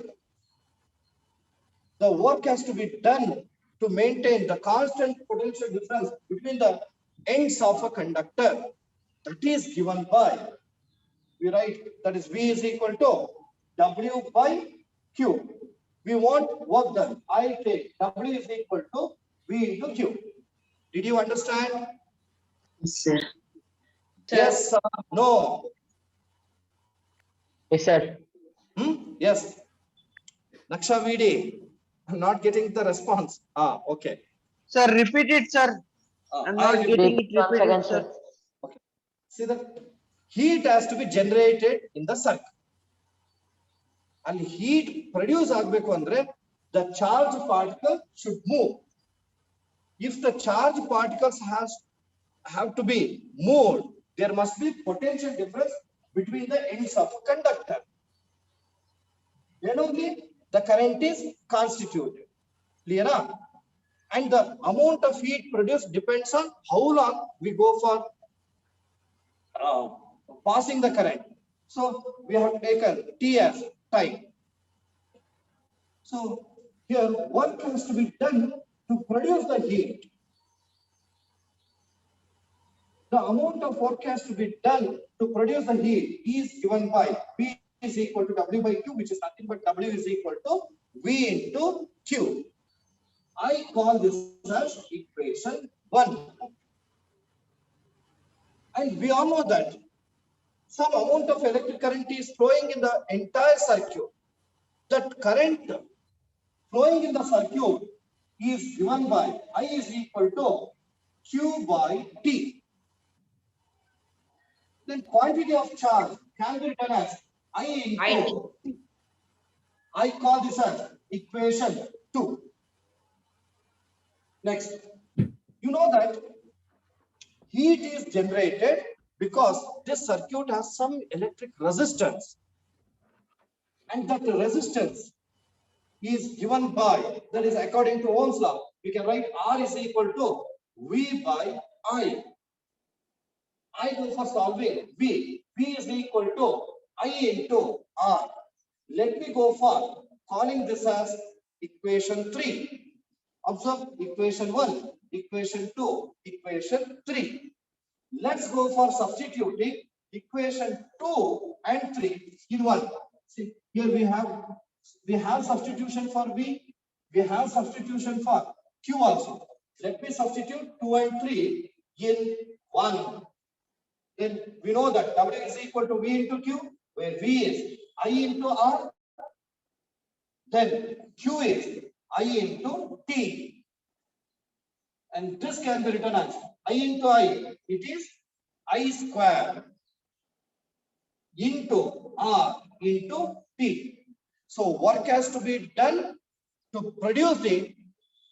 the work has to be done to maintain the constant potential difference between the ends of a conductor. That is given by, we write that is V is equal to W by Q. We want work done. I take W is equal to V into Q. Did you understand? Yes, sir. Yes, no. Yes, sir. Yes. Naksha VD, I'm not getting the response. Okay. Sir, repeat it, sir. I'm not getting it. Once Repeat again, it, sir. sir. Okay. See that heat has to be generated in the circuit. And heat produced agbeku andre, the charged particle should move. If the charged particles have to be moved, there must be potential difference between the ends of a conductor. Then only the current is constituted. Clear? And the amount of heat produced depends on how long we go for passing the current. So we have taken T as time. So here work has to be done to produce the heat. The amount of work has to be done to produce the heat is given by V is equal to W by Q, which is nothing but W is equal to V into Q. I call this as equation 1. And we all know that some amount of electric current is flowing in the entire circuit. That current flowing in the circuit is given by I is equal to Q by T. Then quantity of charge can be written as I into T. I call this as equation 2. Next, you know that heat is generated because this circuit has some electric resistance, and that resistance is given by, that is according to Ohm's law, we can write R is equal to V by I. I go for solving V. V is equal to I into R. Let me go for calling this as equation 3. Observe equation 1, equation 2, equation 3. Let's go for substituting equation 2 and 3 in 1. See, here we have substitution for V, we have substitution for Q also. Let me substitute 2 and 3 in 1. Then we know that W is equal to V into Q, where V is I into R, then Q is I into T. And this can be written as I into I, it is I square into R into T. So work has to be done to produce the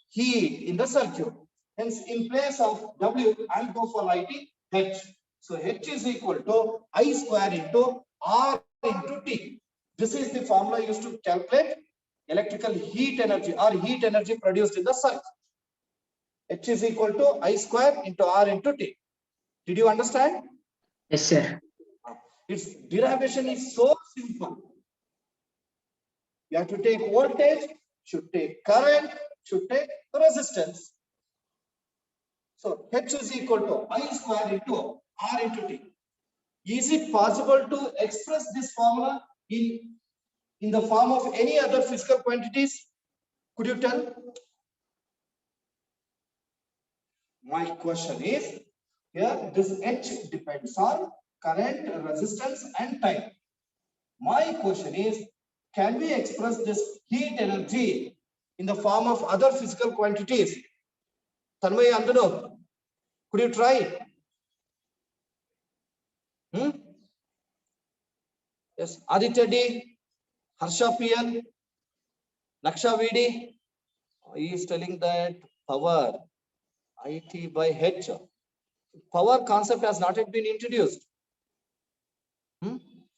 heat in the circuit. Hence, in place of W, I'll go for writing H. So H is equal to I square into R into T. This is the formula used to calculate electrical heat energy or heat energy produced in the circuit. H is equal to I square into R into T. Did you understand? Yes, sir. Its derivation is so simple. You have to take voltage, should take current, should take resistance. So H is equal to I square into R into T. Is it possible to express this formula in the form of any other physical quantities? Could you tell? My question is, here this H depends on current, resistance and time. My question is, can we express this heat energy in the form of other physical quantities? Tanmay Andanu, could you try? Yes, Aditya D, Harsha PL, Naksha VD. He is telling that power IT by H. Power concept has not yet been introduced.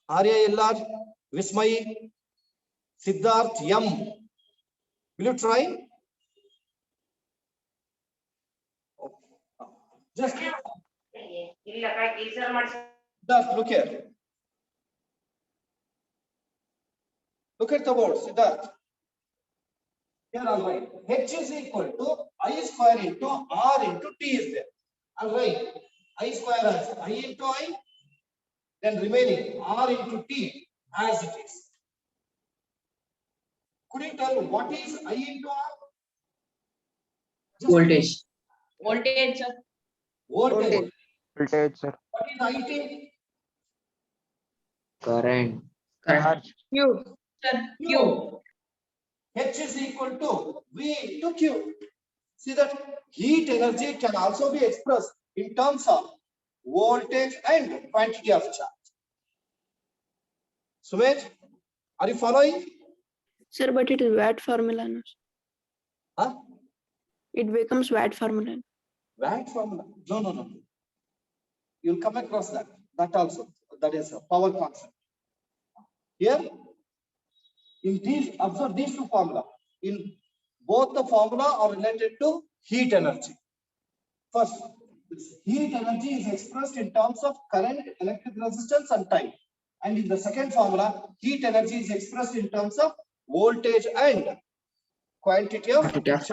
Arya LR, Vismay, Siddharth Yam. Will you try? Just look here. Look at the word, Siddharth. Here I'll write H is equal to I square into R into T is there. I'll write I square as I into I, then remaining R into T as it is. Could you tell what is I into R? Voltage. Voltage, sir. Voltage. Voltage, sir. What is IT? Current. Charge. Q, sir. Q. H is equal to V into Q. See that heat energy can also be expressed in terms of voltage and quantity of charge. Sumit, are you following? Sir, but it is Watt formula. No? Huh? It becomes Watt formula. Watt formula? No. You'll come across that. That also. That is a power concept. Here, in these, observe these two formula. In both the formula are related to heat energy. First, heat energy is expressed in terms of current, electric resistance and time. And in the second formula, heat energy is expressed in terms of voltage and quantity of charge.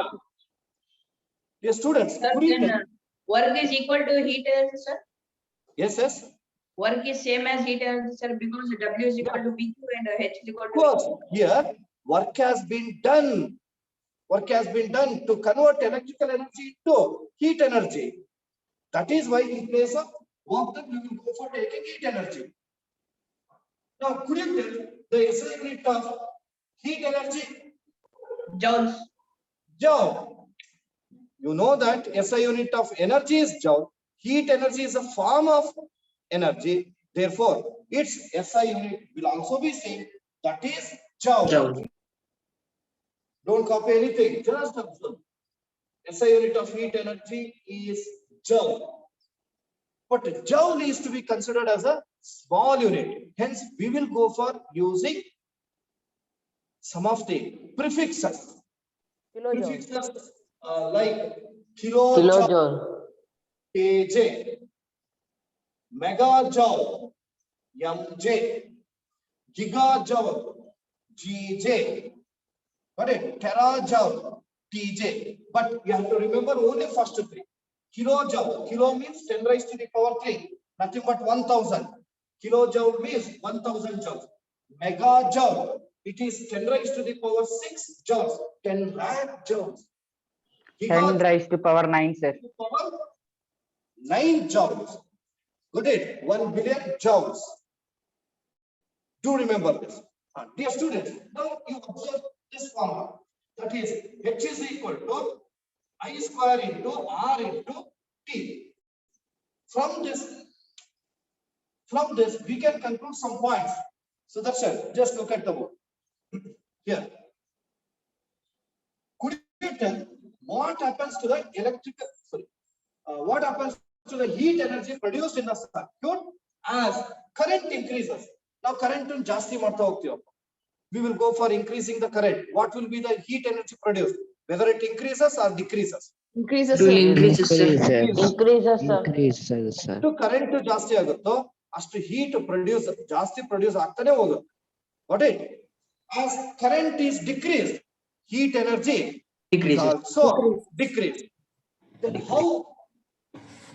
Dear students, Sir, could you then tell? work is equal to heat energy, sir. Yes. Work is same as heat energy, sir, because W is equal to PQ and H is equal Of to. course, here work has been done. Work has been done to convert electrical energy into heat energy. That is why in place of work done, we will go for taking heat energy. Now, could you tell the SI unit of heat energy? Joules. Joule. You know that SI unit of energy is joule. Heat energy is a form of energy. Therefore, its SI unit will also be same. That is joule. Don't copy anything. Just observe. SI unit of heat energy is joule. But joule is to be considered as a small unit. Hence, we will go for using some of the prefixes. Prefixes like kilojoule, kj, megajoule, mj, gigajoule, gj, got it? Terajoule, tj. But you have to remember only first three. Kilojoule, kilo means 10 raised to the power 3, nothing but 1000. Kilojoule means 1000 joules. Megajoule, it is 10 raised to the power 6 joules, 10 lakh joules. 10 raised to power 9, sir. Power 9 joules. Got it? 1 billion joules. Do remember this. Dear students, now you observe this formula. That is, H is equal to I square into R into T. From this, we can conclude some points. So that's it. Just look at the board. Here. Could you tell what happens to the electrical, what happens to the heat energy produced in the circuit as current increases? Now current in jasti marta hogtiyo. We will go for increasing the current. What will be the heat energy produced? Whether it increases or decreases? Increases, sir. Increases, sir. To current ಜಾಸ್ತಿ ಆಗುತ್ತೋ ಅಷ್ಟು heat ಜಾಸ್ತಿ produce ಆಗ್ತಾನೆ ಹೋಗುತ್ತೆ. Got it? As current is decreased, heat energy is also decreased. Then how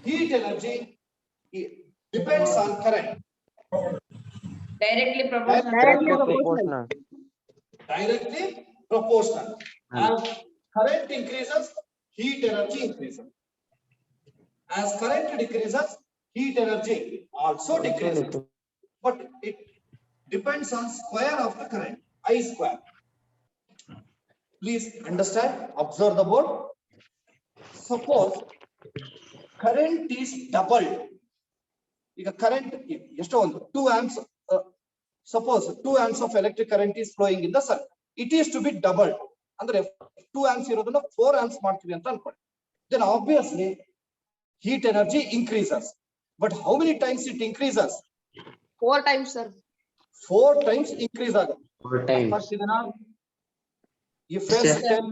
heat energy depends on current? Directly proportional. Directly proportional. Directly proportional. As current increases, heat energy increases. As current decreases, heat energy also decreases. But it depends on square of the current, I square. Please understand, observe the board. Suppose current is doubled. If current is 2 amps, suppose 2 amps of electric current is flowing in the circuit. It is to be doubled. Andre 2 amps irodana 4 amps ಮಾಡ್ತೀವಿ ಅಂತ ಅನ್ಕೊಳ್ಳಿ. Then obviously heat energy increases. But how many times it increases? 4 times, sir. 4 times increase ಆಗುತ್ತೆ. 4 times. First ಇದನ್ನ if yes, then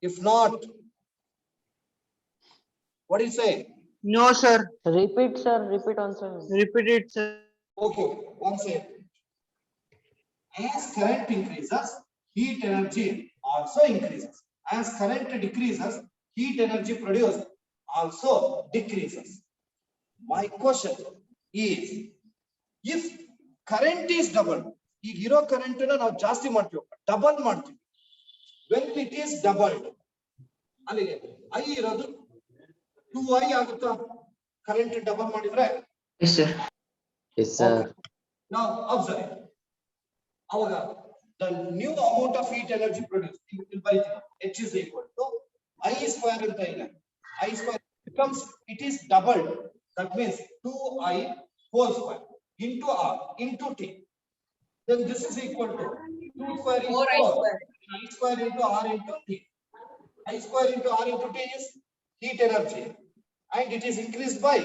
if not, what do you say? No, sir. Repeat, sir. Repeat answer. Repeat it, sir. Okay, one second. As current increases, heat energy also increases. As current decreases, heat energy produced also decreases. My question is, if current is doubled, ಈ ಇರೋ current ನಾವು ಜಾಸ್ತಿ ಮಾಡ್ತೀವಿ, double ಮಾಡ್ತೀವಿ. When it is doubled, ಅಲ್ಲಿಗೆ I ಇರೋದು 2I ಆಗುತ್ತಾ? Current double ಮಾಡಿದ್ರೆ? Yes, sir. Yes, sir. Okay. Now observe. The new amount of heat energy produced by H is equal to I square and I square becomes, it is doubled. That means 2I whole square into R into T. Then this is equal to 2 square into 4I 4. square. I square into R into T. I square into R into T is heat energy, and it is increased by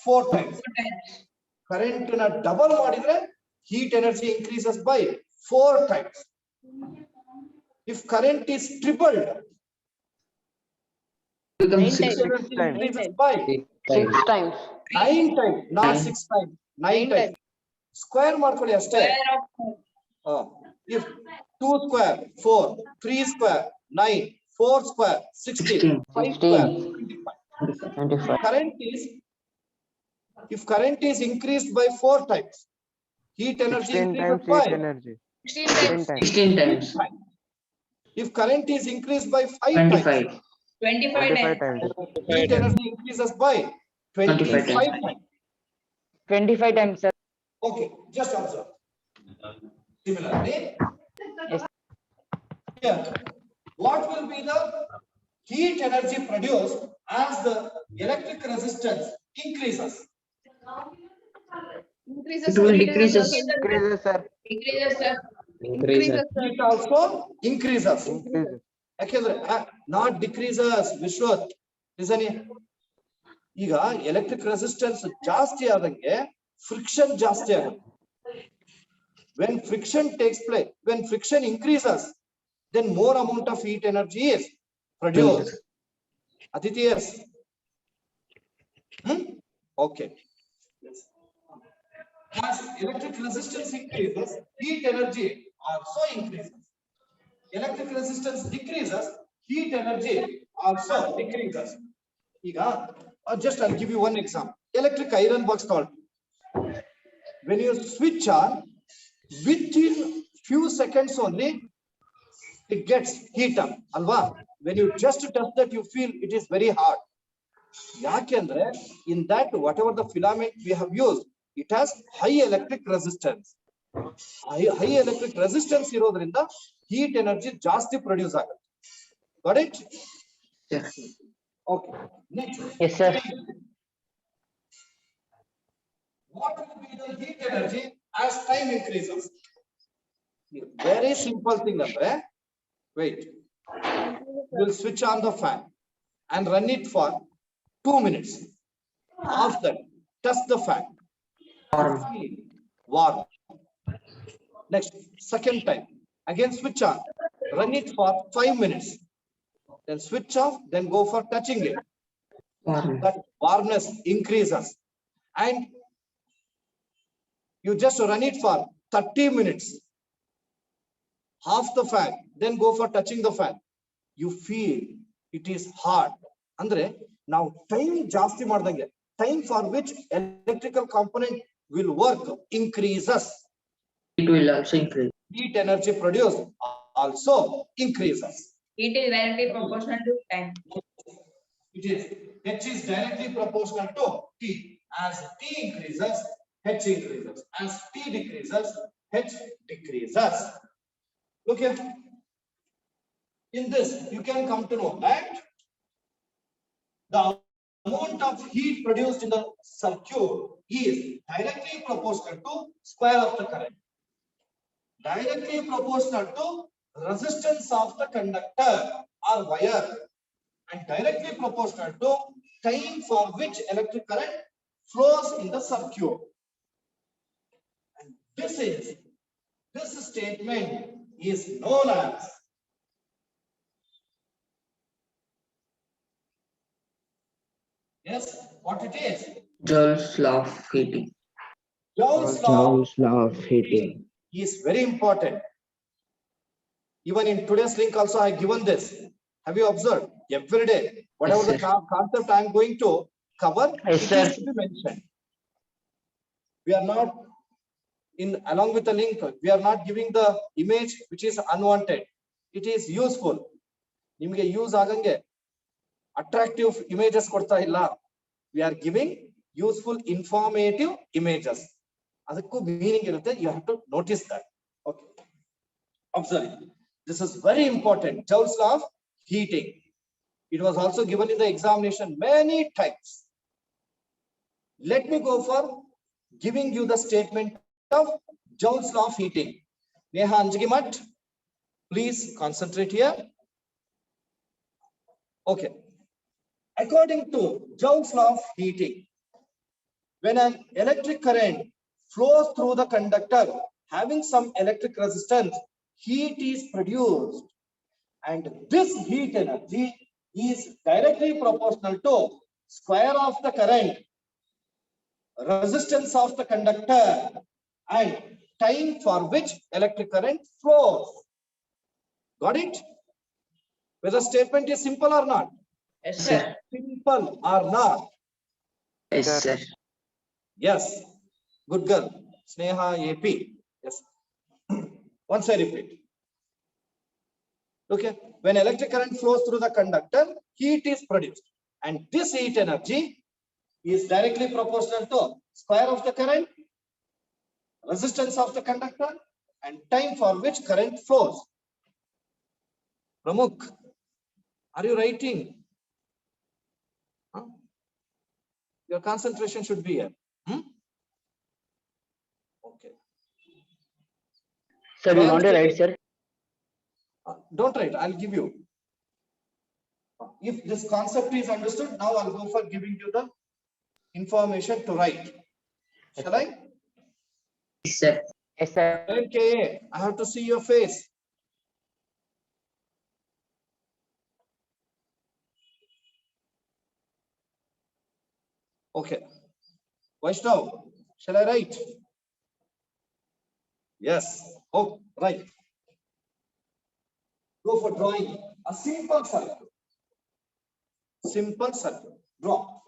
4 times. Current na double ಮಾಡಿದ್ರೆ heat energy increases by 4 times. If current is tripled, Becomes 6 energy times. increases by 6 times. 9 times, not 6 times, 9 times. Square ಮಾಡ್ಕೊಳ್ಳಿ ಅಷ್ಟೇ. If 2 square 4, 3 square 9, 4 square 16, 5 square 25. 25. Current is If current is increased by 4 times, heat energy 16 increases times by heat energy. 16 16 times. times. 16 6 times. times. If current is increased by 5 times, 25. 25 25 times. times. heat energy increases by 25 25 times. times. 25 times, sir. Okay, just observe. Similarly, Yes. here, what will be the heat energy produced as the electric resistance increases? Increases It will heat decrease energy. Increases, sir. Decreases, sir. Increase. Heat also increases. Increases. ಯಾಕೆಂದ್ರೆ not decreases. ವಿಶ್ವತ್ listen here. ಈಗ electric resistance ಜಾಸ್ತಿ ಆದಂಗೆ friction ಜಾಸ್ತಿ ಆಗುತ್ತೆ. When friction takes place, when friction increases, then more amount of heat energy is produced. Aditi, yes. Okay. Yes. As electric resistance increases, heat energy also increases. Electric resistance decreases, heat energy also decreases. Just I'll give you one example. Electric iron box called. When you switch on, within few seconds only, it gets heat up. Alva, when you just touch that, you feel it is very hard. Yakendre, in that, whatever the filament we have used, it has high electric resistance. High electric resistance irodrinda heat energy ಜಾಸ್ತಿ produce ಆಗುತ್ತೆ. Got it? Yes. Okay. Next. Yes, sir. What will be the heat energy as time increases? Very simple thing, andre. Wait. We'll switch on the fan and run it for 2 minutes. After that, touch the fan. Warm. Warm. Next, second time, again switch on, run it for 5 minutes, then switch off, then go for touching it. Warm. That warmness increases, and you just run it for 30 minutes, half the fan, then go for touching the fan. You feel it is hard. Andre, now time ಜಾಸ್ತಿ ಮಾಡ್ದಂಗೆ, time for which electrical component will work increases. It will also increase. Heat energy produced also increases. Heat is directly proportional to time. It is H is directly proportional to T. As T increases, H increases. As T decreases, H decreases. Okay. In this, you can come to know that the amount of heat produced in the circuit is directly proportional to square of the current. Directly proportional to resistance of the conductor or wire, and directly proportional to time for which electric current flows in the circuit. And this statement is known as what it is? Joule's law of heating. Joule's law of heating is very important. Even in today's link also I have given this. Have you observed? Every day, whatever Yes, the concept I am going to cover, Yes, it sir. is to be mentioned. We are not along with the link, we are not giving the image which is unwanted. It is useful. ನಿಮಗೆ use ಆಗಂಗೆ attractive images ಕೊಡ್ತಾ ಇಲ್ಲ. We are giving useful informative images. ಅದಕ್ಕೂ meaning ಇರುತ್ತೆ. You have to notice that. Okay. Observe. This is very important. Joule's law of heating. It was also given in the examination many times. Let me go for giving you the statement of Joule's law of heating. Neha Anjigimat, please concentrate here. Okay. According to Joule's law of heating, when an electric current flows through the conductor having some electric resistance, heat is produced, and this heat energy is directly proportional to square of the current, resistance of the conductor, and time for which electric current flows. Got it? Whether statement is simple or not? Yes, sir. Simple or not? Yes, sir. Yes. Good girl. Sneha AP. Yes. Once I repeat. Okay. When electric current flows through the conductor, heat is produced. And this heat energy is directly proportional to square of the current, resistance of the conductor, and time for which current flows. Pramukh, are you writing? Huh? Your concentration should be here. Okay. Sir, you want to write, sir? Don't write, I'll give you. If this concept is understood, now I'll go for giving you the information to write. Shall I? Yes, sir. Yes, sir. Okay, I have to see your face. Okay. Vaishnav, shall I write? Yes. Oh, right. Go for drawing a simple circle. Simple circle. Draw.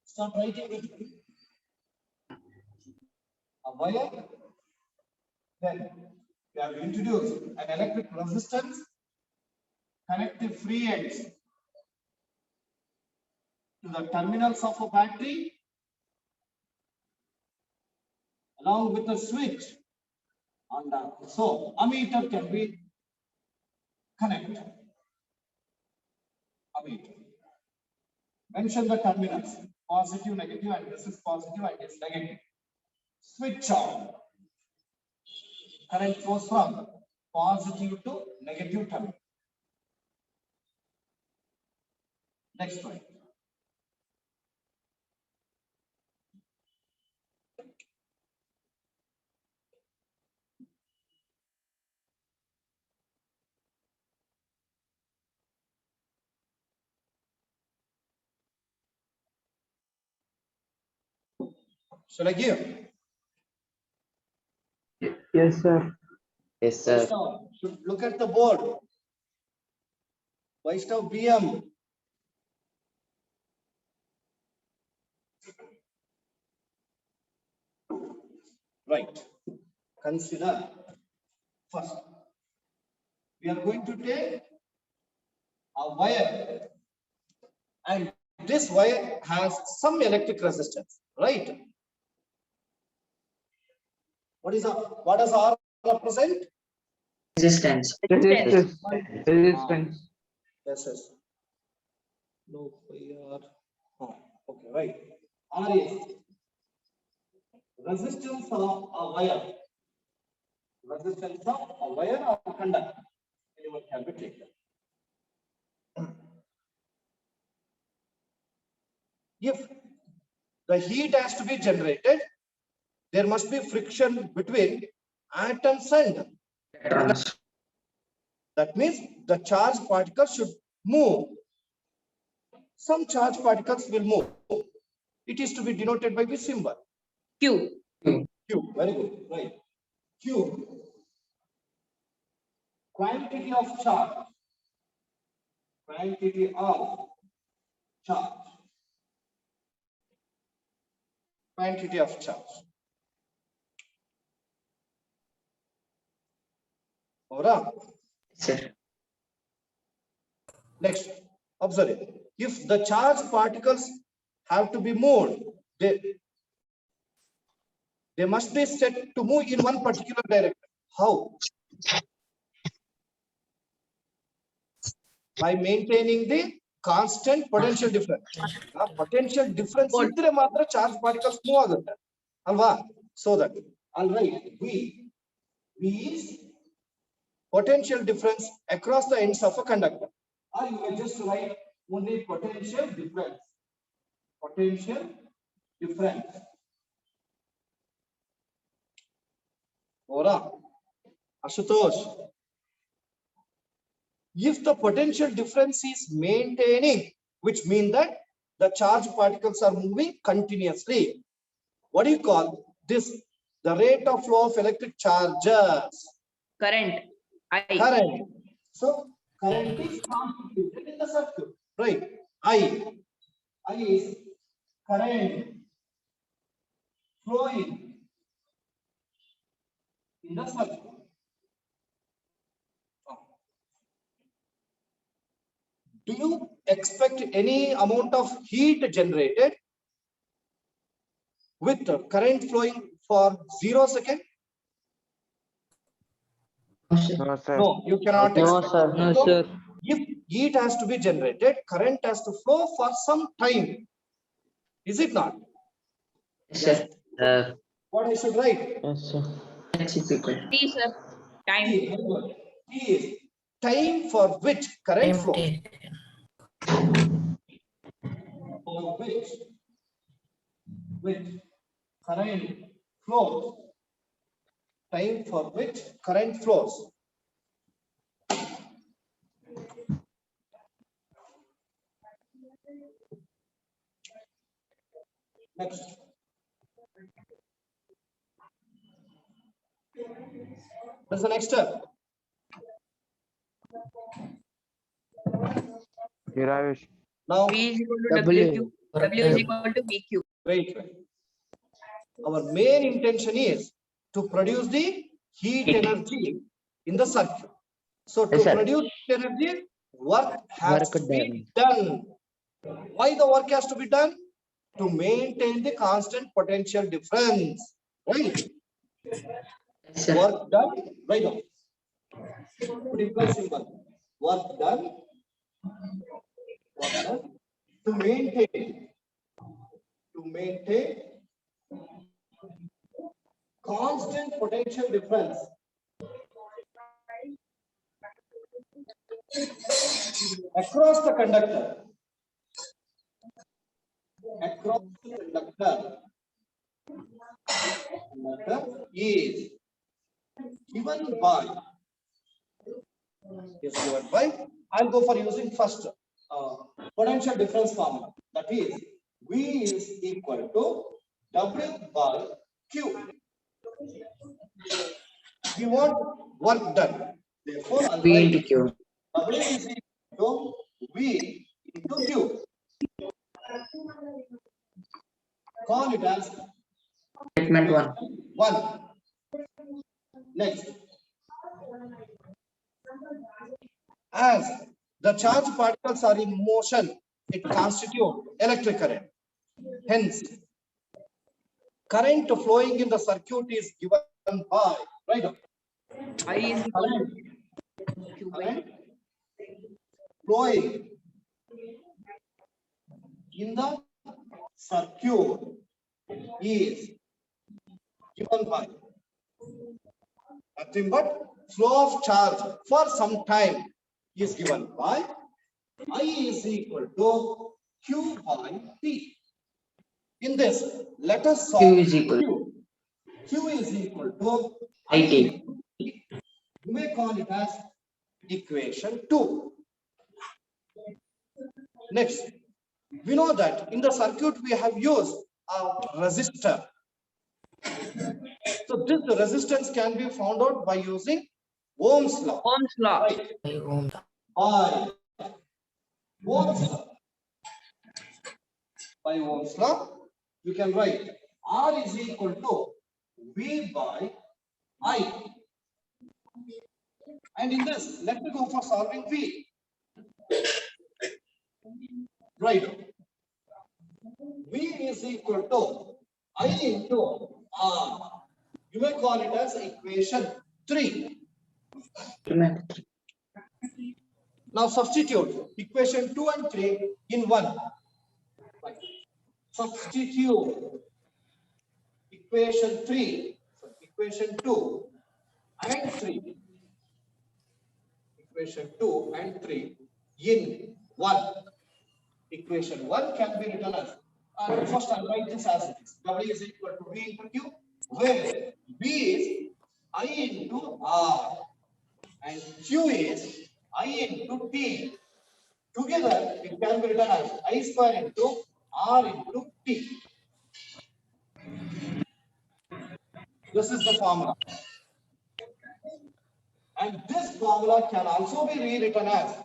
Start writing it. A wire. Then we have introduced an electric resistance, connecting free ends to the terminals of a battery, along with a switch on that. So ammeter can be connected. Ammeter. Mention the terminals, positive, negative, and this is positive and this negative. Switch on. Current flows from positive to negative terminal. Next one. Shall I give? Yes, sir. Yes, sir. Vaishnav, should look at the board. Vaishnav BM. Right. Consider first. We are going to take a wire, and this wire has some electric resistance, right? What does R represent? Resistance. Resistance. Resistance. Yes, yes. No, R. Oh, okay, right. R is resistance of a wire. Resistance of a wire or conductor. Anyone can be taken. If the heat has to be generated, there must be friction between atoms and Electrons. that means the charged particles should move. Some charged particles will move. It is to be denoted by which symbol? Q. Q. Very good. Right. Q. Quantity of charge. Quantity of charge. Quantity of charge. Alright. Sir. Next, observe it. If the charged particles have to be moved, they must be set to move in one particular direction. How? By maintaining the constant potential difference. Potential difference idre matra charge particles move agutte alva, so that all right, V is potential difference across the ends of a conductor, or you may just write only potential difference. Potential difference. Ora Ashutosh, if the potential difference is maintaining, which means that the charged particles are moving continuously, what do you call this? The rate of flow of electric charges. Current. I. Current. So current is constituted in the circuit, right? I is current. flowing in the circuit. Do you expect any amount of heat generated with current flowing for 0 second? No, sir. No, sir. No, you cannot No, expect. sir. No, So, sir. if heat has to be generated, current has to flow for some time. Is it not? Yes, sir. What I should write? Yes, sir. H is equal. T, sir. Time. T is time for which current flow. For which current flows. Time for which current flows. Next. What's the next step? Derivation. Now, V is equal to WQ. W is equal to VQ. wait. Our main intention is to produce the heat energy in the circuit. So to Yes, sir. produce energy, work has to be done. Why the work has to be done? To maintain the constant potential difference. Right? Yes, sir. Work done. Right now. Put it plus symbol. Work done. Work done. To maintain constant potential difference across the conductor. Across the conductor is given by. I'll go for using first potential difference formula. That is, V is equal to W by Q. We want work done. Therefore, I'll V write into Q. W is equal to V into Q. Call it as Statement 1. 1. Next. As the charged particles are in motion, it constitutes electric current. Hence, current flowing in the circuit is given by, right? I is equal to Q by Current flowing in the circuit is given by nothing but flow of charge for some time is given by I is equal to Q by T. In this, let us solve Q is equal. Q is equal to IT. You may call it as equation 2. Next, we know that in the circuit we have used a resistor. So this resistance can be found out by using Ohm's law. Ohm's law. Right? By Ohm's law. By Ohm's law, you can write R is equal to V by I. And in this, let me go for solving V. Right. V is equal to I into R. You may call it as equation 3. Statement 3. Now substitute equation 2 and 3 in 1. Right. Substitute equation 3, so equation 2 and 3. Equation 2 and 3 in 1. Equation 1 can be written as, first I'll write this as it is. W is equal to V into Q, where V is I into R and Q is I into T. Together, it can be written as I square into R into T. This is the formula. And this formula can also be rewritten as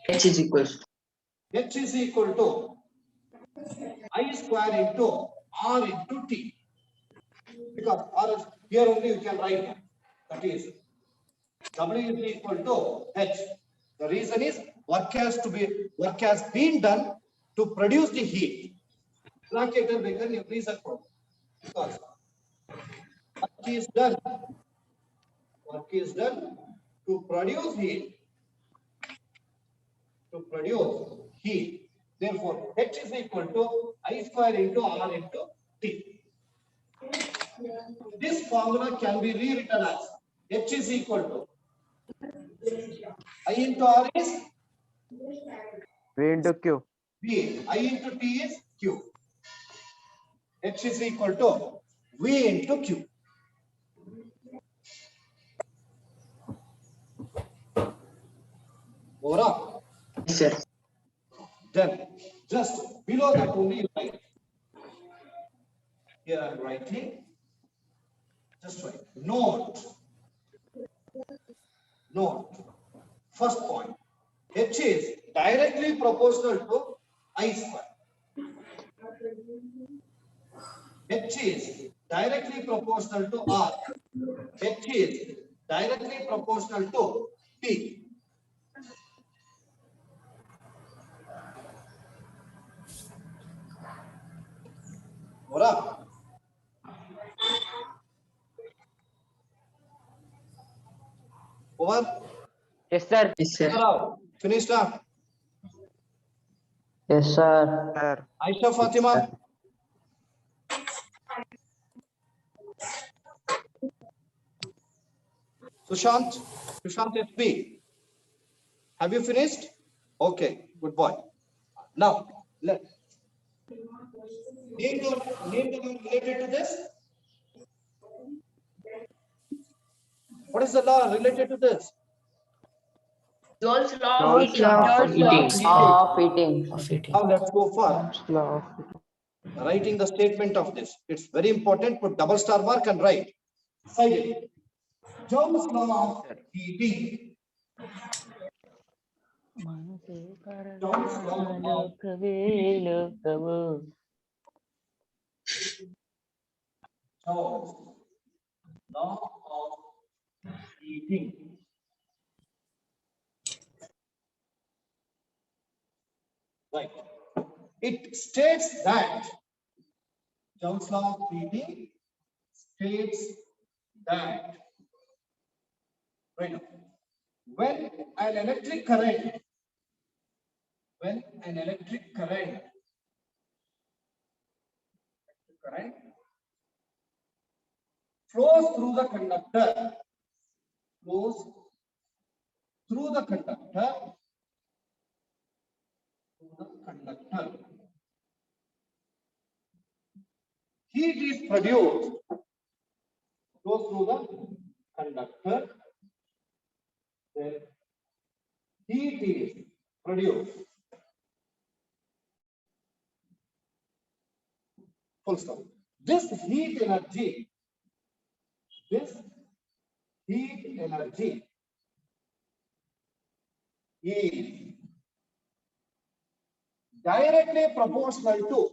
H is equal. H is equal to I square into R into T. Because R is here only you can write that is W is equal to H. The reason is work has been done to produce the heat. Bracketed bigger you reason for because work is done to produce heat. Therefore, H is equal to I square into R into T. This formula can be rewritten as H is equal to I into R is V into Q. V, I into T is Q. H is equal to V into Q. Over up. Yes, sir. Then just below that only you write. Here I am writing. Just write. Note. First point. H is directly proportional to I square. H is directly proportional to R. H is directly proportional to T. Over. Over. Yes, sir. Yes, sir. Finished up. Yes, sir. Sir. Aisha Fatima. Sushant SB. Have you finished? Okay, good boy. Now, let name the one related to this. What is the law related to this? Joel's law of Joel's heating. law of Heating. Of heating. Now let's go for Law of writing the statement of this. It's very important. Put double star mark and write. Side. Jones law of heating. Jones law of heating. Right. It states that Jones law of heating states that right now, when an electric current flows through the conductor, heat is produced, goes through the conductor, then heat is produced. Full stop. This heat energy is directly proportional to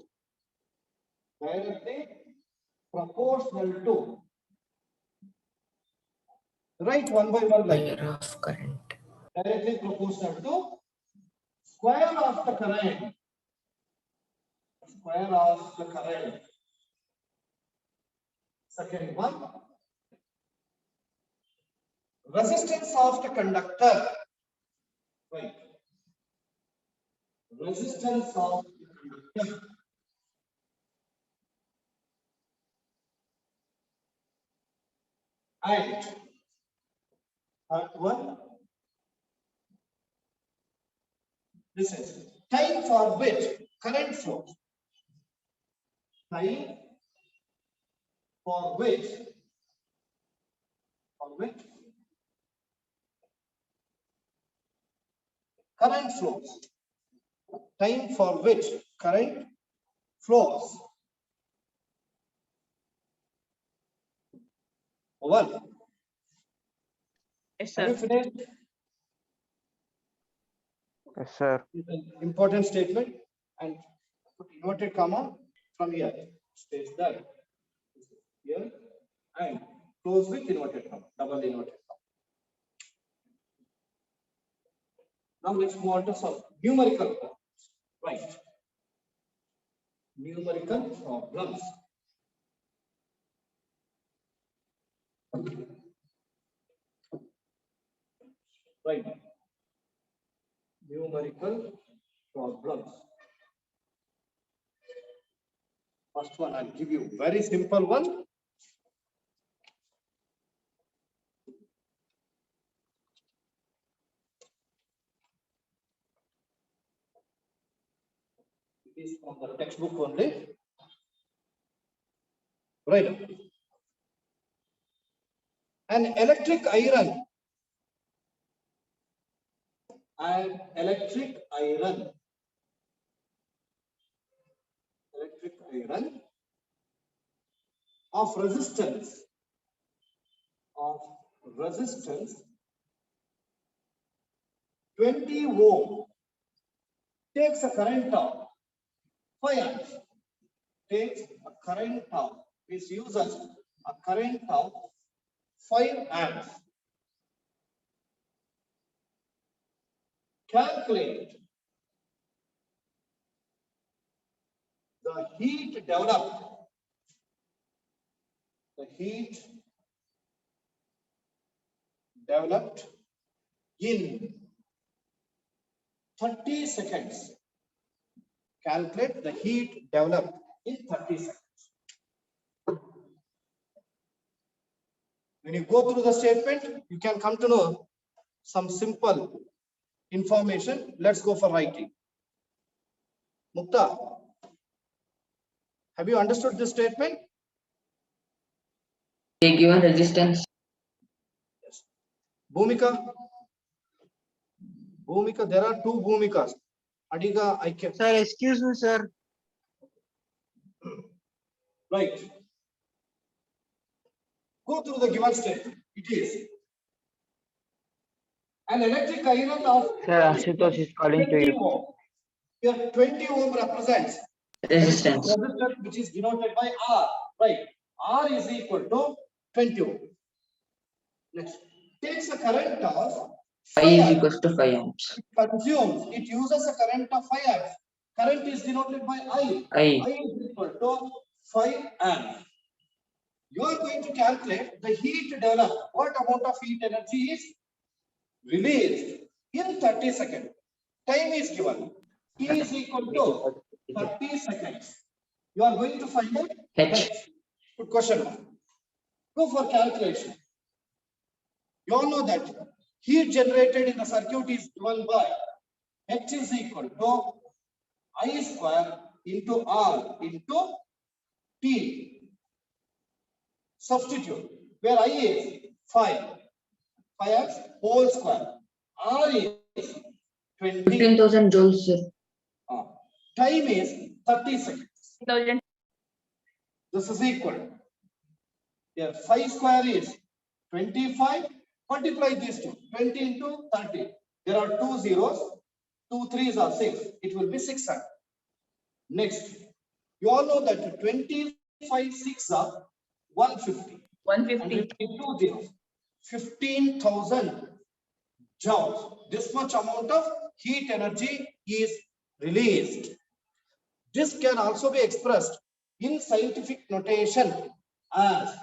write one by one like Of current. directly proportional to square of the current. Second one, resistance of the conductor. Right. Resistance of the conductor. And third one, this is time for which current flows. Time for which current flows. Time for which current flows. Over. Yes, Have you sir. finished? Yes, sir. Important statement and put inverted comma from here. states that here and close with inverted comma, double inverted comma. Now let's move on to some numerical problems. Right. Numerical problems. Right. Numerical problems. First one, I'll give you very simple one. It is from the textbook only. Right. An electric iron. An electric iron. Electric iron of resistance 20 ohm takes a current of 5 amps. Takes a current of, this uses a current of 5 amps. Calculate the heat developed. The heat developed in 30 seconds. Calculate the heat developed in 30 seconds. When you go through the statement, you can come to know some simple information. Let's go for writing. Mukta, have you understood this statement? A given resistance. Yes. Bhumika, there are two Bhumikas. Adiga, I can. Sir, excuse me, sir. Right. Go through the given statement. It is an electric iron of Sir, Ashutosh is calling to 20 you. ohm. Here 20 ohm represents Resistance. resistance, which is denoted by R. Right. R is equal to 20 ohm. Next, takes a current of I 5 is amps. equals to 5 amps. It uses a current of 5 amps. Current is denoted by I. I. I is equal to 5 amps. You are going to calculate the heat developed. What amount of heat energy is released in 30 seconds. Time is given. T is equal to 30 seconds. You are going to find out H. Good question. Go for calculation. You all know that heat generated in the circuit is given by H is equal to I square into R into T. Substitute where I is 5 amps whole square. R is 20. 15,000 joules, sir. Time is 30 seconds. 1000. This is equal. Here 5 square is 25. Multiply these two. 20 into 30. There are 2 zeros. 2 3s are 6. It will be 600. Next, you all know that 25 6 are 150. 150. 2 zeros. 15,000 joules. This much amount of heat energy is released. This can also be expressed in scientific notation as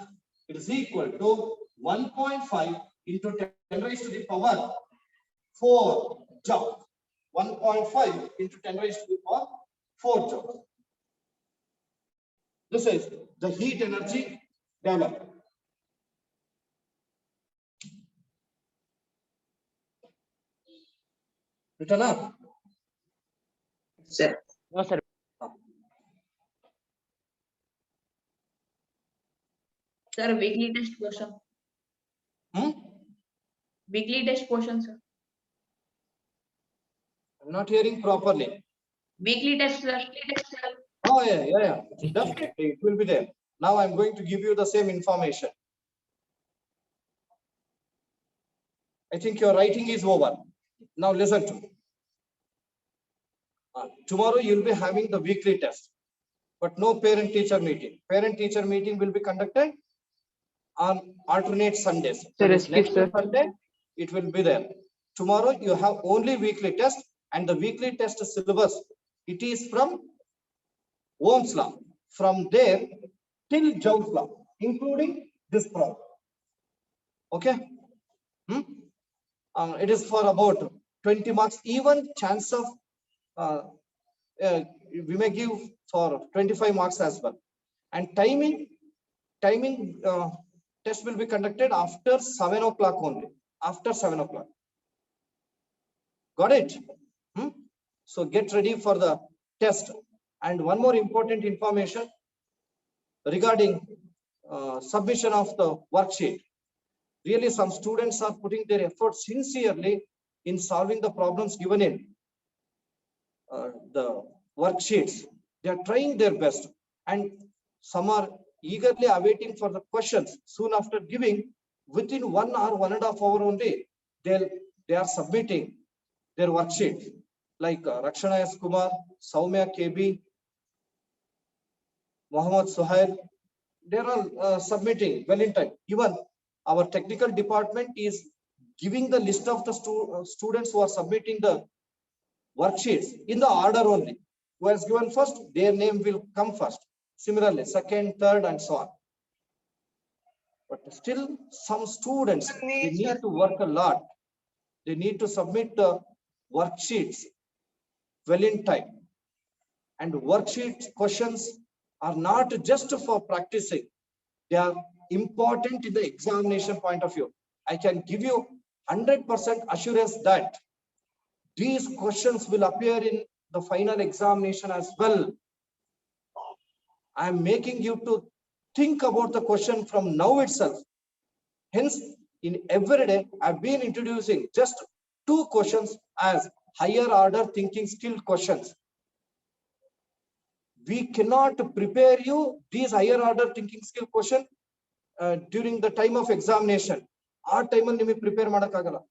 it is equal to 1.5 into 10 raised to the power 4 joules. 1.5 into 10 raised to the power 4 joules. This is the heat energy developed. Written up. Sir. No, sir. Sir, weekly test question. Weekly test question, sir. I'm not hearing properly. Weekly test, sir. Oh, yeah. Definitely, it will be there. Now I'm going to give you the same information. I think your writing is over. Now listen to me. Tomorrow you'll be having the weekly test. but no parent teacher meeting. Parent teacher meeting will be conducted on alternate Sundays. Sir, That is skip, next sir. Sunday, it will be there. Tomorrow you have only weekly test, and the weekly test syllabus, it is from Ohm's law. From there till Jones law, including this problem. Okay. It is for about 20 marks, even chance of we may give for 25 marks as well. And timing test will be conducted after 7 o'clock only, after 7 o'clock. Got it? So get ready for the test. And one more important information regarding submission of the worksheet. Really, some students are putting their efforts sincerely in solving the problems given in the worksheets. They are trying their best, and some are eagerly awaiting for the questions. Soon after giving, within 1 hour, 1.5 hours only, they are submitting their worksheet. Like Rakshana S. Kumar, Soumya KB, Mohammad Suhail, they are all submitting well in time. Even our technical department is giving the list of the students who are submitting the worksheets in the order only. Who has given first, their name will come first. Similarly, second, third, and so on. But still, some students, they need to work a lot. They need to submit the worksheets well in time. And worksheet questions are not just for practicing. They are important in the examination point of view. I can give you 100% assurance that these questions will appear in the final examination as well. I am making you to think about the question from now itself. Hence, in every day, I've been introducing just 2 questions as higher order thinking skill questions. We cannot prepare you these higher order thinking skill question during the time of examination. Our time and we prepare madakagala.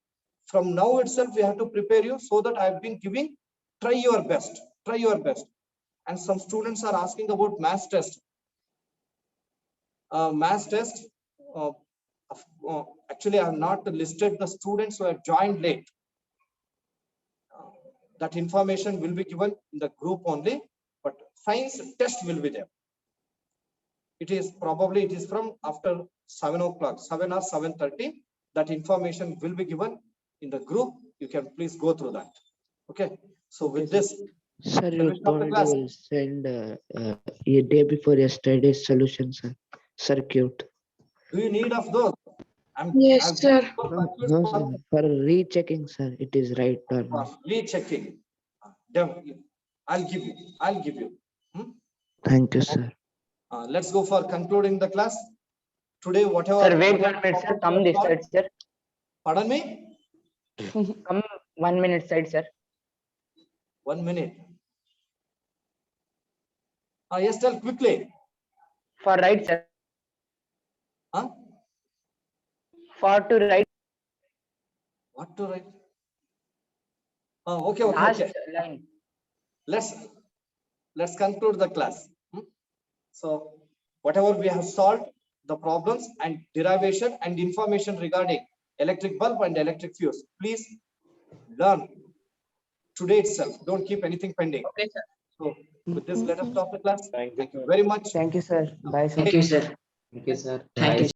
From now itself, we have to prepare you, so that I've been giving, try your best, try your best. And some students are asking about maths test. Maths test, actually I have not listed the students who have joined late. That information will be given in the group only, but science test will be there. It is probably, it is from after 7 o'clock, 7 or 7:30. That information will be given in the group. You can please go through that. Okay. So with this, Sir, shall you we stop the told you class? will send a day before yesterday's solution, sir. Circuit. Do you need of those? Yes, sir. No, sir. For rechecking, sir, it is right or For not. rechecking. I'll give you. I'll give you. Thank you, sir. Let's go for concluding the class. Today, whatever. Sir, wait 1 minute, sir. Come this side, sir. Pardon me? Come 1 minute side, sir. 1 minute. Yes, tell quickly. For right, sir. Huh? For to right. What to write? Okay, okay, Last okay. line. Let's conclude the class. So whatever we have solved, the problems and derivation and information regarding electric bulb and electric fuse, please learn today itself. Don't keep anything pending. Okay, sir. So with this, let us stop the class. Thank you very much. Thank you, sir. Bye, sir. Thank you, sir. Thank you, sir. Thank you.